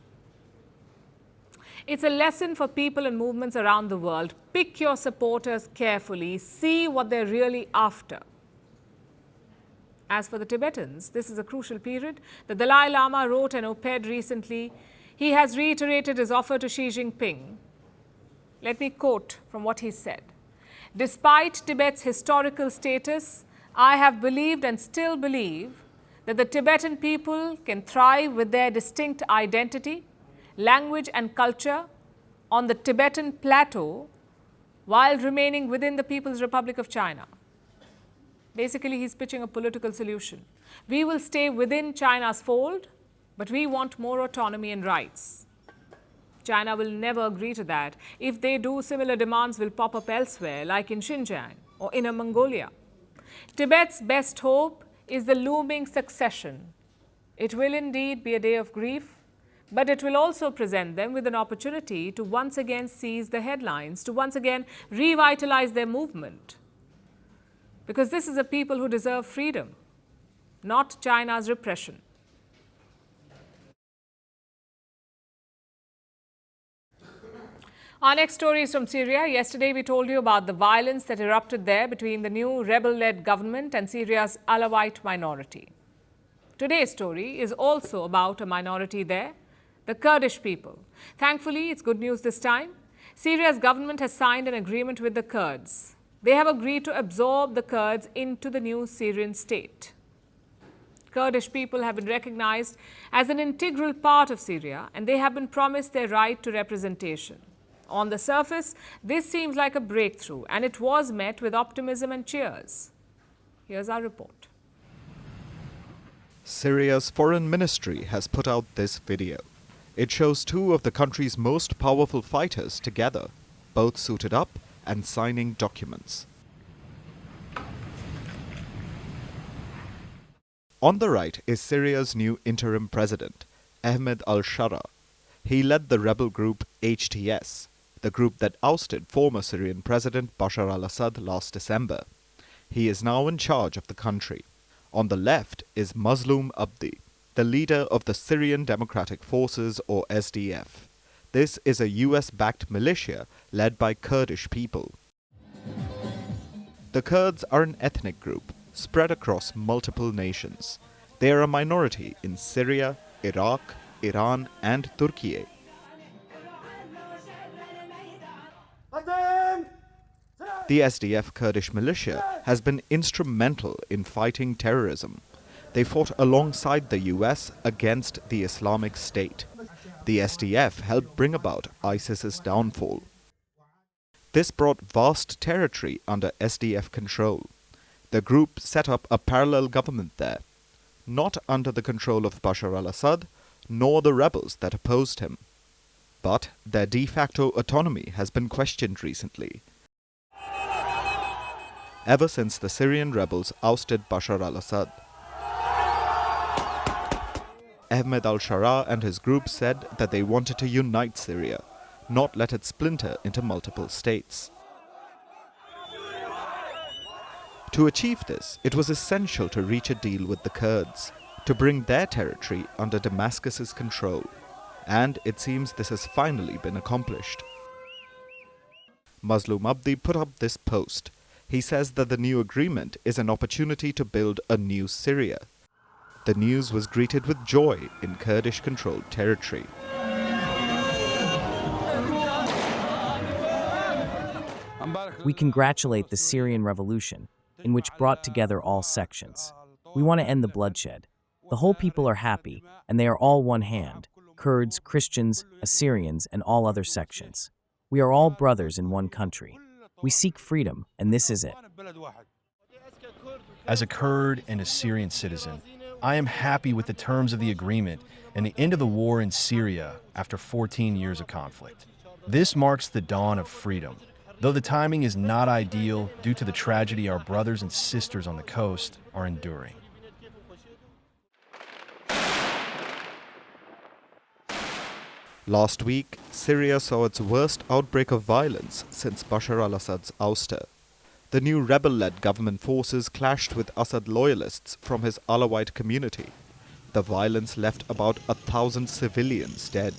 It's a lesson for people and movements around the world. Pick your supporters carefully. See what they're really after. As for the Tibetans, this is a crucial period. The Dalai Lama wrote an op-ed recently. He has reiterated his offer to Xi Jinping. Let me quote from what he said. Despite Tibet's historical status, I have believed and still believe that the Tibetan people can thrive with their distinct identity, language and culture on the Tibetan plateau while remaining within the People's Republic of China. Basically, he's pitching a political solution. We will stay within China's fold, but we want more autonomy and rights. China will never agree to that. If they do, similar demands will pop up elsewhere, like in Xinjiang or Inner Mongolia. Tibet's best hope is the looming succession. It will indeed be a day of grief, but it will also present them with an opportunity to once again seize the headlines, to once again revitalize their movement. Because this is a people who deserve freedom, not China's repression. Our next story is from Syria. Yesterday, we told you about the violence that erupted there between the new rebel-led government and Syria's Alawite minority. Today's story is also about a minority there, the Kurdish people. Thankfully, it's good news this time. Syria's government has signed an agreement with the Kurds. They have agreed to absorb the Kurds into the new Syrian state. Kurdish people have been recognized as an integral part of Syria, and they have been promised their right to representation. On the surface, this seems like a breakthrough, and it was met with optimism and cheers. Here's our report. Syria's foreign ministry has put out this video. It shows two of the country's most powerful fighters together, both suited up and signing documents. On the right is Syria's new interim president, Ahmed al-Shara. He led the rebel group HTS, the group that ousted former Syrian President Bashar al-Assad last December. He is now in charge of the country. On the left is Mazloum Abdi, the leader of the Syrian Democratic Forces, or SDF. This is a US-backed militia led by Kurdish people. The Kurds are an ethnic group spread across multiple nations. They are a minority in Syria, Iraq, Iran, and Turkey. The SDF Kurdish militia has been instrumental in fighting terrorism. They fought alongside the US against the Islamic State. The SDF helped bring about ISIS's downfall. This brought vast territory under SDF control. The group set up a parallel government there, not under the control of Bashar al-Assad, nor the rebels that opposed him. But their de facto autonomy has been questioned recently, ever since the Syrian rebels ousted Bashar al-Assad. Ahmed al-Shara and his group said that they wanted to unite Syria, not let it splinter into multiple states. To achieve this, it was essential to reach a deal with the Kurds, to bring their territory under Damascus's control, and it seems this has finally been accomplished. Mazloum Abdi put up this post. He says that the new agreement is an opportunity to build a new Syria. The news was greeted with joy in Kurdish-controlled territory. We congratulate the Syrian revolution, in which brought together all sections. We want to end the bloodshed. The whole people are happy, and they are all one hand, Kurds, Christians, Assyrians, and all other sections. We are all brothers in one country. We seek freedom, and this is it. As a Kurd and a Syrian citizen, I am happy with the terms of the agreement and the end of the war in Syria after 14 years of conflict. This marks the dawn of freedom. Though the timing is not ideal due to the tragedy our brothers and sisters on the coast are enduring. Last week, Syria saw its worst outbreak of violence since Bashar al-Assad's ouster. The new rebel-led government forces clashed with Assad loyalists from his Alawite community. The violence left about 1,000 civilians dead.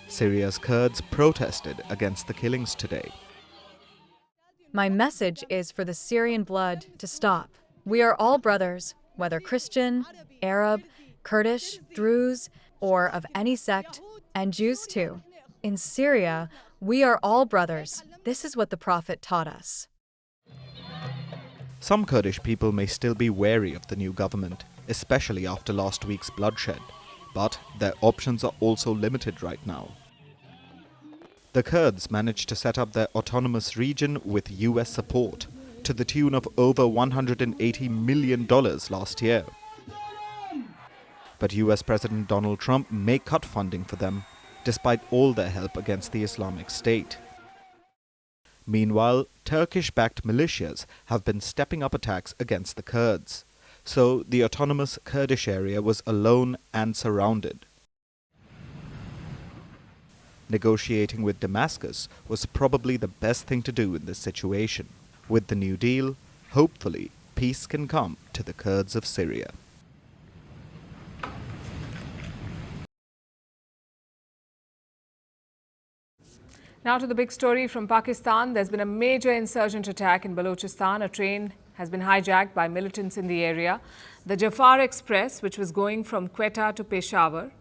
Syria's Kurds protested against the killings today. My message is for the Syrian blood to stop. We are all brothers, whether Christian, Arab, Kurdish, Druze, or of any sect, and Jews too. In Syria, we are all brothers. This is what the Prophet taught us. Some Kurdish people may still be wary of the new government, especially after last week's bloodshed, but their options are also limited right now. The Kurds managed to set up their autonomous region with US support, to the tune of over $180 million last year. But US President Donald Trump may cut funding for them, despite all their help against the Islamic State. Meanwhile, Turkish-backed militias have been stepping up attacks against the Kurds, so the autonomous Kurdish area was alone and surrounded. Negotiating with Damascus was probably the best thing to do in this situation. With the new deal, hopefully, peace can come to the Kurds of Syria. Now to the big story from Pakistan. There's been a major insurgent attack in Balochistan. A train has been hijacked by militants in the area. The Jafar Express, which was going from Quetta to Peshawar.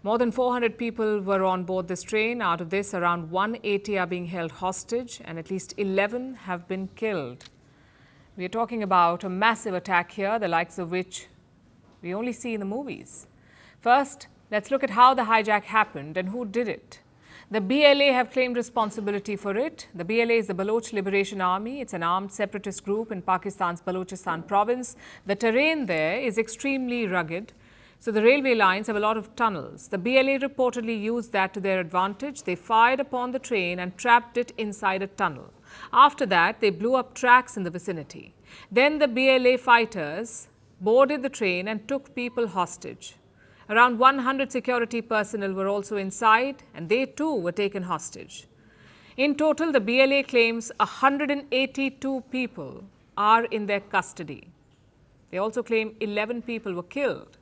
More than 400 people were on board this train. Out of this, around 180 are being held hostage and at least 11 have been killed. We are talking about a massive attack here, the likes of which we only see in the movies. First, let's look at how the hijack happened and who did it. The BLA have claimed responsibility for it. The BLA is the Baloch Liberation Army. It's an armed separatist group in Pakistan's Balochistan province. The terrain there is extremely rugged, so the railway lines have a lot of tunnels. The BLA reportedly used that to their advantage. They fired upon the train and trapped it inside a tunnel. After that, they blew up tracks in the vicinity. Then the BLA fighters boarded the train and took people hostage. Around 100 security personnel were also inside, and they too were taken hostage. In total, the BLA claims 182 people are in their custody. They also claim 11 people were killed.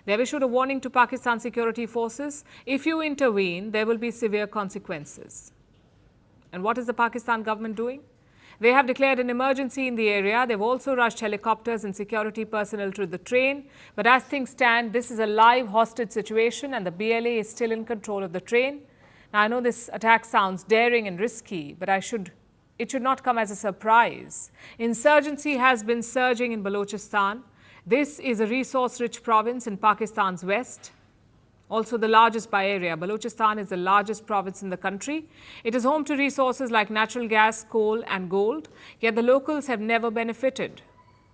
They have issued a warning to Pakistan security forces. If you intervene, there will be severe consequences. And what is the Pakistan government doing? They have declared an emergency in the area. They've also rushed helicopters and security personnel to the train. But as things stand, this is a live hostage situation and the BLA is still in control of the train. Now, I know this attack sounds daring and risky, but it should not come as a surprise. Insurgency has been surging in Balochistan. This is a resource-rich province in Pakistan's west. Also the largest by area, Balochistan is the largest province in the country. It is home to resources like natural gas, coal and gold, yet the locals have never benefited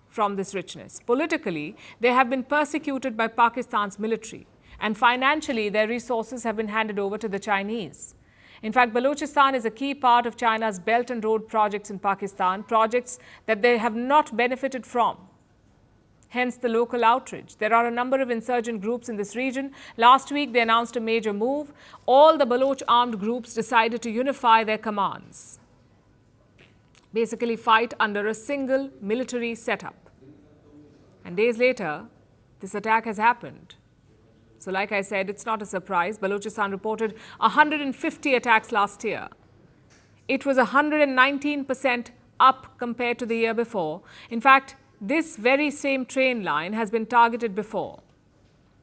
from this richness. Politically, they have been persecuted by Pakistan's military, and financially their resources have been handed over to the Chinese. In fact, Balochistan is a key part of China's Belt and Road projects in Pakistan, projects that they have not benefited from. Hence the local outrage. There are a number of insurgent groups in this region. Last week, they announced a major move. All the Baloch armed groups decided to unify their commands, basically fight under a single military setup. And days later, this attack has happened. So like I said, it's not a surprise. Balochistan reported 150 attacks last year. It was 119% up compared to the year before. In fact, this very same train line has been targeted before.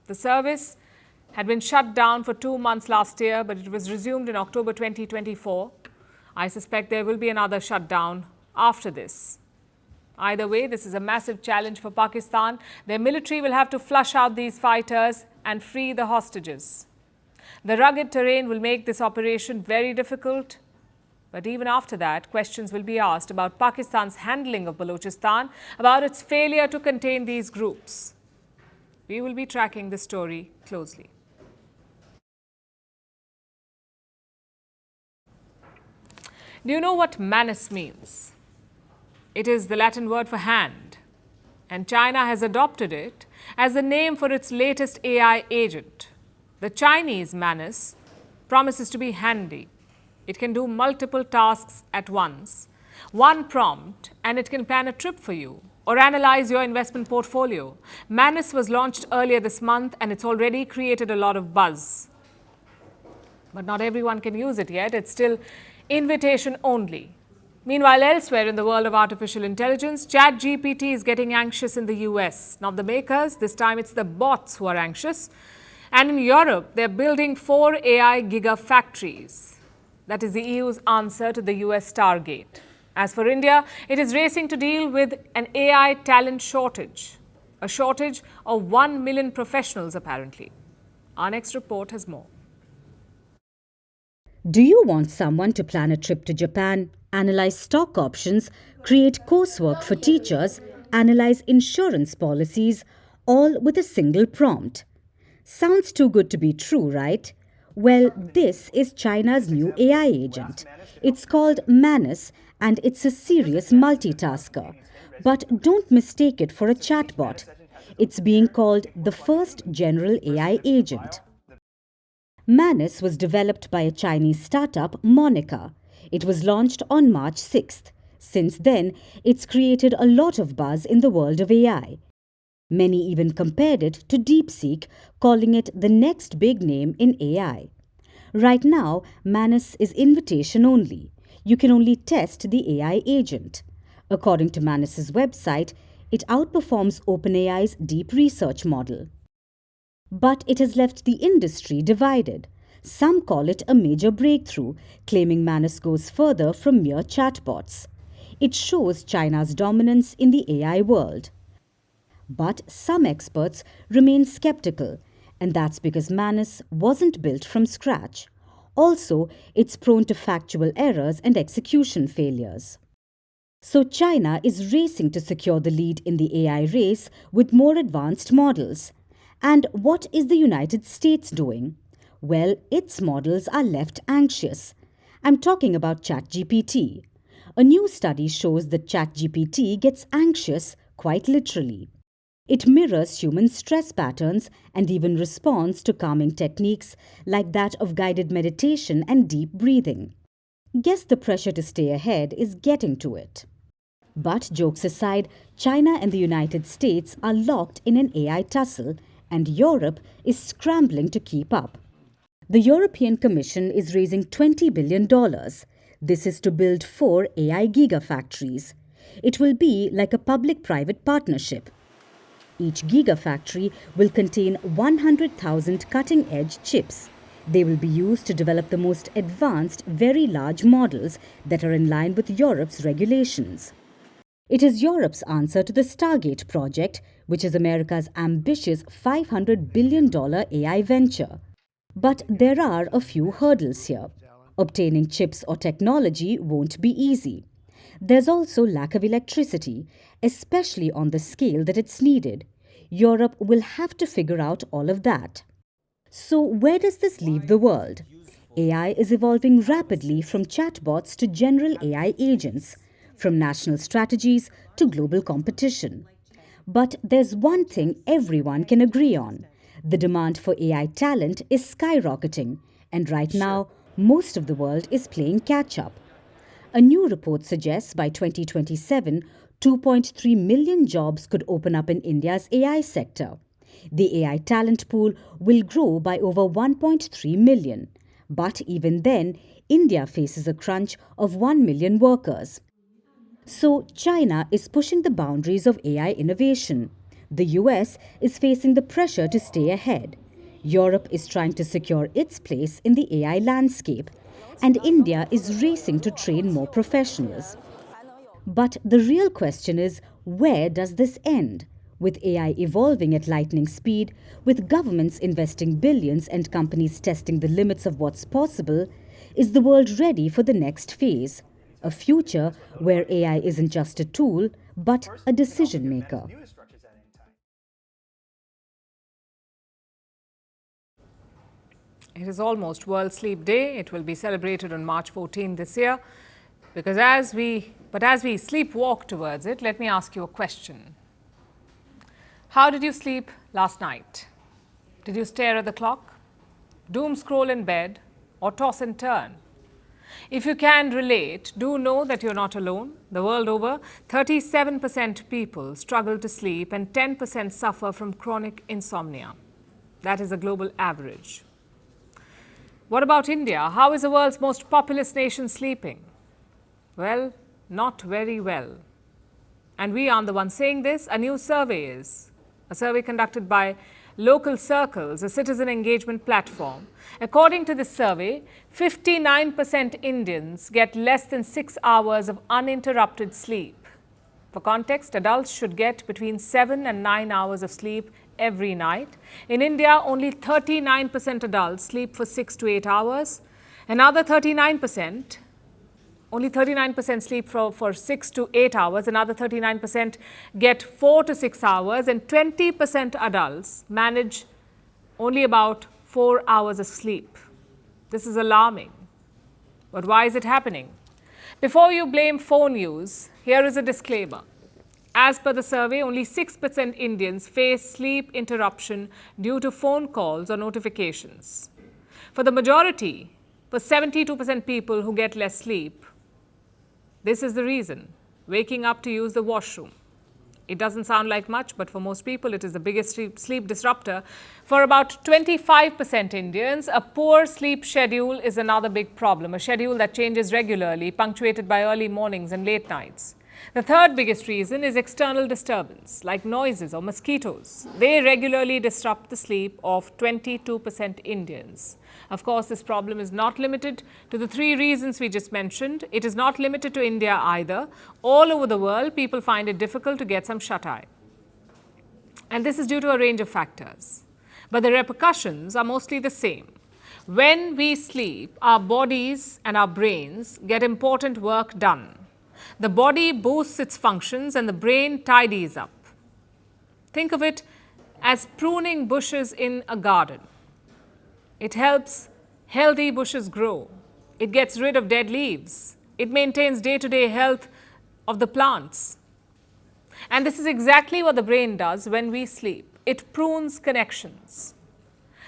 The service had been shut down for 2 months last year, but it was resumed in October 2024. I suspect there will be another shutdown after this. Either way, this is a massive challenge for Pakistan. Their military will have to flush out these fighters and free the hostages. The rugged terrain will make this operation very difficult. But even after that, questions will be asked about Pakistan's handling of Balochistan, about its failure to contain these groups. We will be tracking this story closely. Do you know what manus means? It is the Latin word for hand, and China has adopted it as the name for its latest AI agent. The Chinese manus promises to be handy. It can do multiple tasks at once, one prompt, and it can plan a trip for you or analyze your investment portfolio. Manus was launched earlier this month and it's already created a lot of buzz. But not everyone can use it yet. It's still invitation only. Meanwhile, elsewhere in the world of artificial intelligence, ChatGPT is getting anxious in the US. Not the makers, this time it's the bots who are anxious. And in Europe, they're building 4 AI gigafactories. That is the EU's answer to the US Stargate. As for India, it is racing to deal with an AI talent shortage. A shortage of 1 million professionals, apparently. Our next report has more. Do you want someone to plan a trip to Japan, analyze stock options, create coursework for teachers, analyze insurance policies, all with a single prompt? Sounds too good to be true, right? Well, this is China's new AI agent. It's called Manus and it's a serious multitasker. But don't mistake it for a chatbot. It's being called the first general AI agent. Manus was developed by a Chinese startup, Monica. It was launched on March 6th. Since then, it's created a lot of buzz in the world of AI. Many even compared it to DeepSeek, calling it the next big name in AI. Right now, Manus is invitation only. You can only test the AI agent. According to Manus's website, it outperforms OpenAI's deep research model. But it has left the industry divided. Some call it a major breakthrough, claiming Manus goes further from mere chatbots. It shows China's dominance in the AI world. But some experts remain skeptical, and that's because Manus wasn't built from scratch. Also, it's prone to factual errors and execution failures. So China is racing to secure the lead in the AI race with more advanced models. And what is the United States doing? Well, its models are left anxious. I'm talking about ChatGPT. A new study shows that ChatGPT gets anxious quite literally. It mirrors human stress patterns and even responds to calming techniques like that of guided meditation and deep breathing. Guess the pressure to stay ahead is getting to it. But jokes aside, China and the United States are locked in an AI tussle, and Europe is scrambling to keep up. The European Commission is raising $20 billion. This is to build 4 AI gigafactories. It will be like a public-private partnership. Each gigafactory will contain 100,000 cutting-edge chips. They will be used to develop the most advanced, very large models that are in line with Europe's regulations. It is Europe's answer to the Stargate project, which is America's ambitious $500 billion AI venture. But there are a few hurdles here. Obtaining chips or technology won't be easy. There's also lack of electricity, especially on the scale that it's needed. Europe will have to figure out all of that. So where does this leave the world? AI is evolving rapidly from chatbots to general AI agents, from national strategies to global competition. But there's one thing everyone can agree on. The demand for AI talent is skyrocketing, and right now, most of the world is playing catch-up. A new report suggests by 2027, 2.3 million jobs could open up in India's AI sector. The AI talent pool will grow by over 1.3 million. But even then, India faces a crunch of 1 million workers. So China is pushing the boundaries of AI innovation. The US is facing the pressure to stay ahead. Europe is trying to secure its place in the AI landscape. And India is racing to train more professionals. But the real question is, where does this end? With AI evolving at lightning speed, with governments investing billions and companies testing the limits of what's possible, is the world ready for the next phase? A future where AI isn't just a tool, but a decision maker. It is almost World Sleep Day. It will be celebrated on March 14 this year. As we sleepwalk towards it, let me ask you a question. How did you sleep last night? Did you stare at the clock, doom scroll in bed, or toss and turn? If you can relate, do know that you're not alone. The world over, 37% people struggle to sleep and 10% suffer from chronic insomnia. That is a global average. What about India? How is the world's most populous nation sleeping? Well, not very well. And we aren't the ones saying this. A new survey is. A survey conducted by Local Circles, a citizen engagement platform. According to this survey, 59% Indians get less than 6 hours of uninterrupted sleep. For context, adults should get between 7 and 9 hours of sleep every night. In India, only 39% adults sleep for 6 to 8 hours. Another 39%, only 39% sleep for 6 to 8 hours. Another 39% get 4 to 6 hours. And 20% adults manage only about 4 hours of sleep. This is alarming. But why is it happening? Before you blame phone use, here is a disclaimer. As per the survey, only 6% Indians face sleep interruption due to phone calls or notifications. For the majority, for 72% people who get less sleep, this is the reason: waking up to use the washroom. It doesn't sound like much, but for most people, it is the biggest sleep disruptor. For about 25% Indians, a poor sleep schedule is another big problem, a schedule that changes regularly, punctuated by early mornings and late nights. The third biggest reason is external disturbance, like noises or mosquitoes. They regularly disrupt the sleep of 22% Indians. Of course, this problem is not limited to the 3 reasons we just mentioned. It is not limited to India either. All over the world, people find it difficult to get some shut-eye. And this is due to a range of factors. But the repercussions are mostly the same. When we sleep, our bodies and our brains get important work done. The body boosts its functions and the brain tidies up. Think of it as pruning bushes in a garden. It helps healthy bushes grow. It gets rid of dead leaves. It maintains day-to-day health of the plants. And this is exactly what the brain does when we sleep. It prunes connections.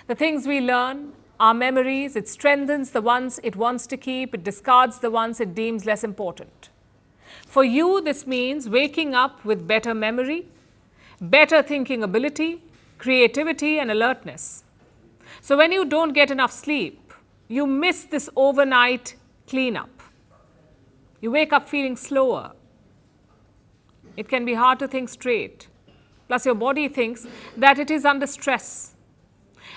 The things we learn, our memories, it strengthens the ones it wants to keep. It discards the ones it deems less important. For you, this means waking up with better memory, better thinking ability, creativity, and alertness. So when you don't get enough sleep, you miss this overnight cleanup. You wake up feeling slower. It can be hard to think straight. Plus, your body thinks that it is under stress.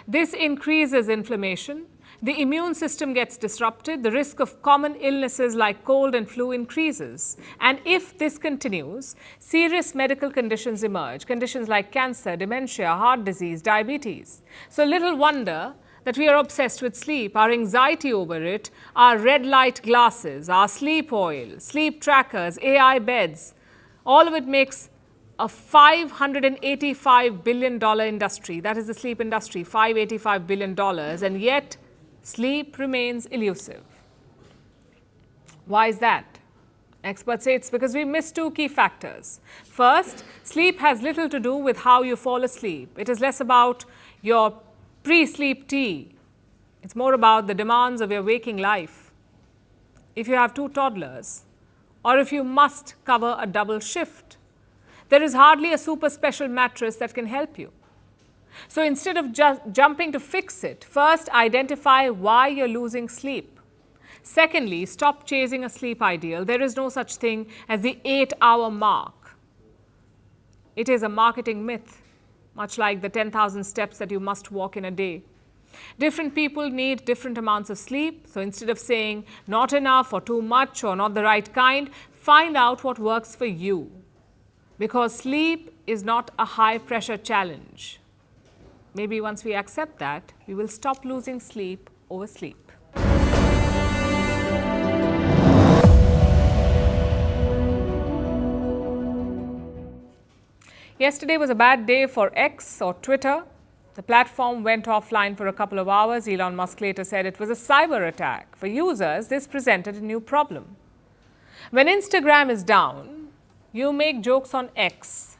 This increases inflammation, The immune system gets disrupted, the risk of common illnesses like cold and flu increases. And if this continues, serious medical conditions emerge, conditions like cancer, dementia, heart disease, diabetes. So little wonder that we are obsessed with sleep, our anxiety over it, our red light glasses, our sleep oil, sleep trackers, AI beds. All of it makes a $585 billion industry. That is the sleep industry, $585 billion. And yet, sleep remains elusive. Why is that? Experts say it's because we miss two key factors. First, sleep has little to do with how you fall asleep. It is less about your pre-sleep tea. It's more about the demands of your waking life. If you have two toddlers, or if you must cover a double shift, there is hardly a super special mattress that can help you. So instead of just jumping to fix it, first identify why you're losing sleep. Secondly, stop chasing a sleep ideal. There is no such thing as the 8-hour mark. It is a marketing myth, much like the 10,000 steps that you must walk in a day. Different people need different amounts of sleep. So instead of saying not enough or too much or not the right kind, find out what works for you. Because sleep is not a high-pressure challenge. Maybe once we accept that, we will stop losing sleep over sleep. Yesterday was a bad day for X or Twitter. The platform went offline for a couple of hours. Elon Musk later said it was a cyber attack. For users, this presented a new problem. When Instagram is down, you make jokes on X.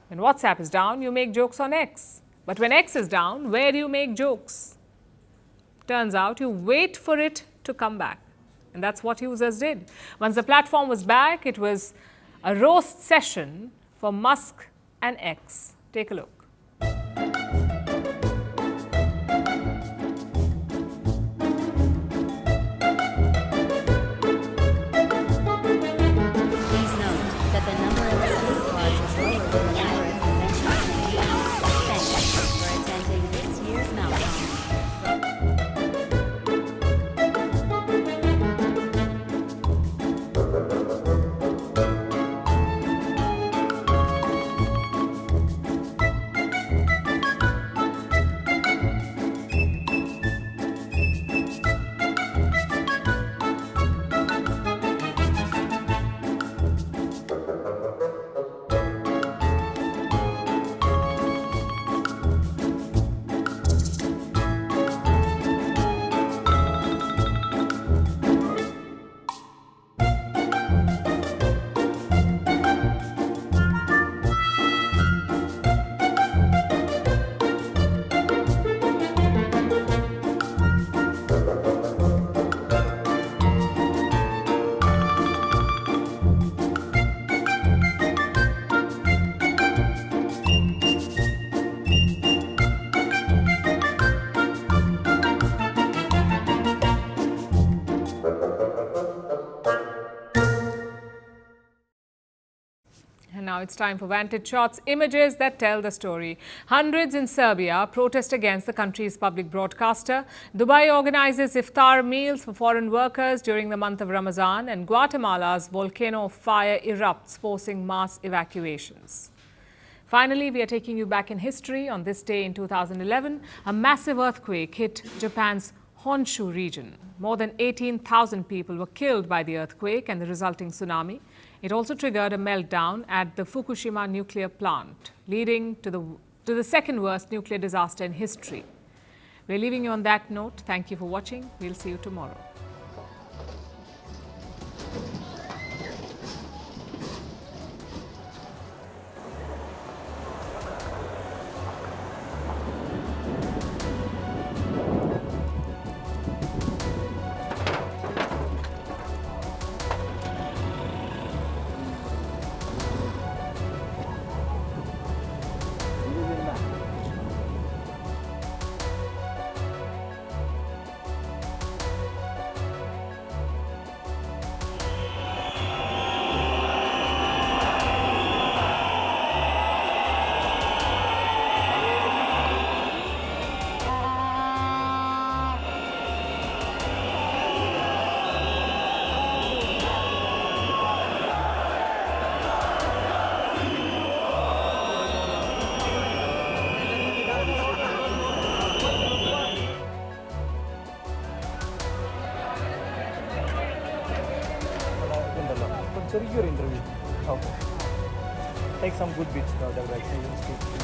When WhatsApp is down, you make jokes on X. But when X is down, where do you make jokes? Turns out you wait for it to come back. And that's what users did. Once the platform was back, it was a roast session for Musk and X. Take a look. Now it's time for Vantage Shots, images that tell the story. Hundreds in Serbia protest against the country's public broadcaster. Dubai organizes iftar meals for foreign workers during the month of Ramadan, and Guatemala's volcano of fire erupts, forcing mass evacuations. Finally, we are taking you back in history. On this day in 2011, a massive earthquake hit Japan's Honshu region. More than 18,000 people were killed by the earthquake and the resulting tsunami. It also triggered a meltdown at the Fukushima nuclear plant, leading to the second worst nuclear disaster in history. We're leaving you on that note. Thank you for watching. We'll see you tomorrow. your interview. Okay. Take some good bits now, otherwise I will speak to people.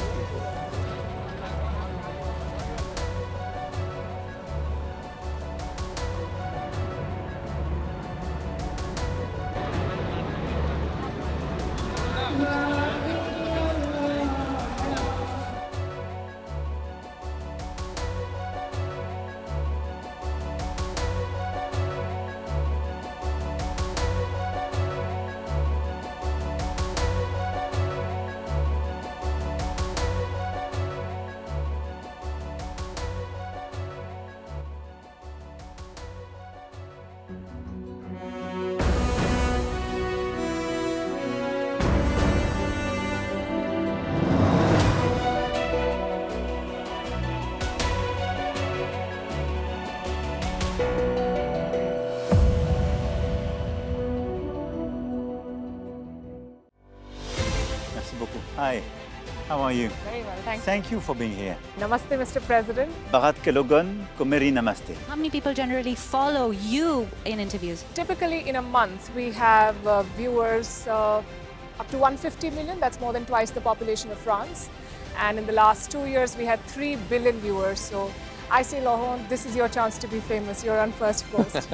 Hi, how are you? Very well, thank you. Thank you for being here. Namaste, Mr. President. Bharat ke logon ko meri namaste. How many people generally follow you in interviews? Typically, in a month, we have viewers up to 150 million. That's more than twice the population of France. And in the last 2 years, we had 3 billion viewers. So I say, Laurent, this is your chance to be famous. You're on Firstpost.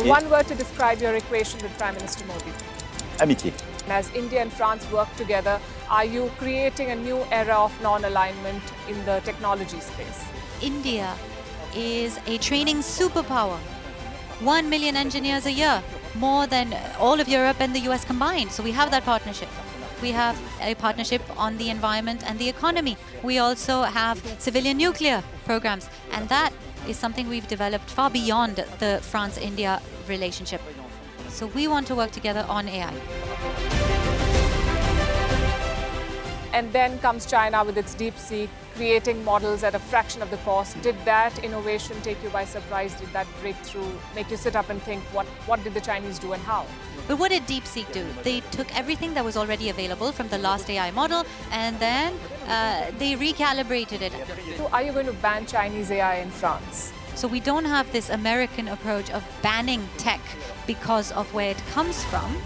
One word to describe your equation with Prime Minister Modi. Amitié. As India and France work together, are you creating a new era of non-alignment in the technology space? India is a training superpower. 1 million engineers a year, more than all of Europe and the US combined. So we have that partnership. We have a partnership on the environment and the economy. We also have civilian nuclear programs, and that is something we've developed far beyond the France-India relationship. So we want to work together on AI. And then comes China with its DeepSeek, creating models at a fraction of the cost. Did that innovation take you by surprise? Did that breakthrough make you sit up and think, what did the Chinese do and how? But what did DeepSeek do? They took everything that was already available from the last AI model, and then they recalibrated it. So are you going to ban Chinese AI in France? So we don't have this American approach of banning tech because of where it comes from.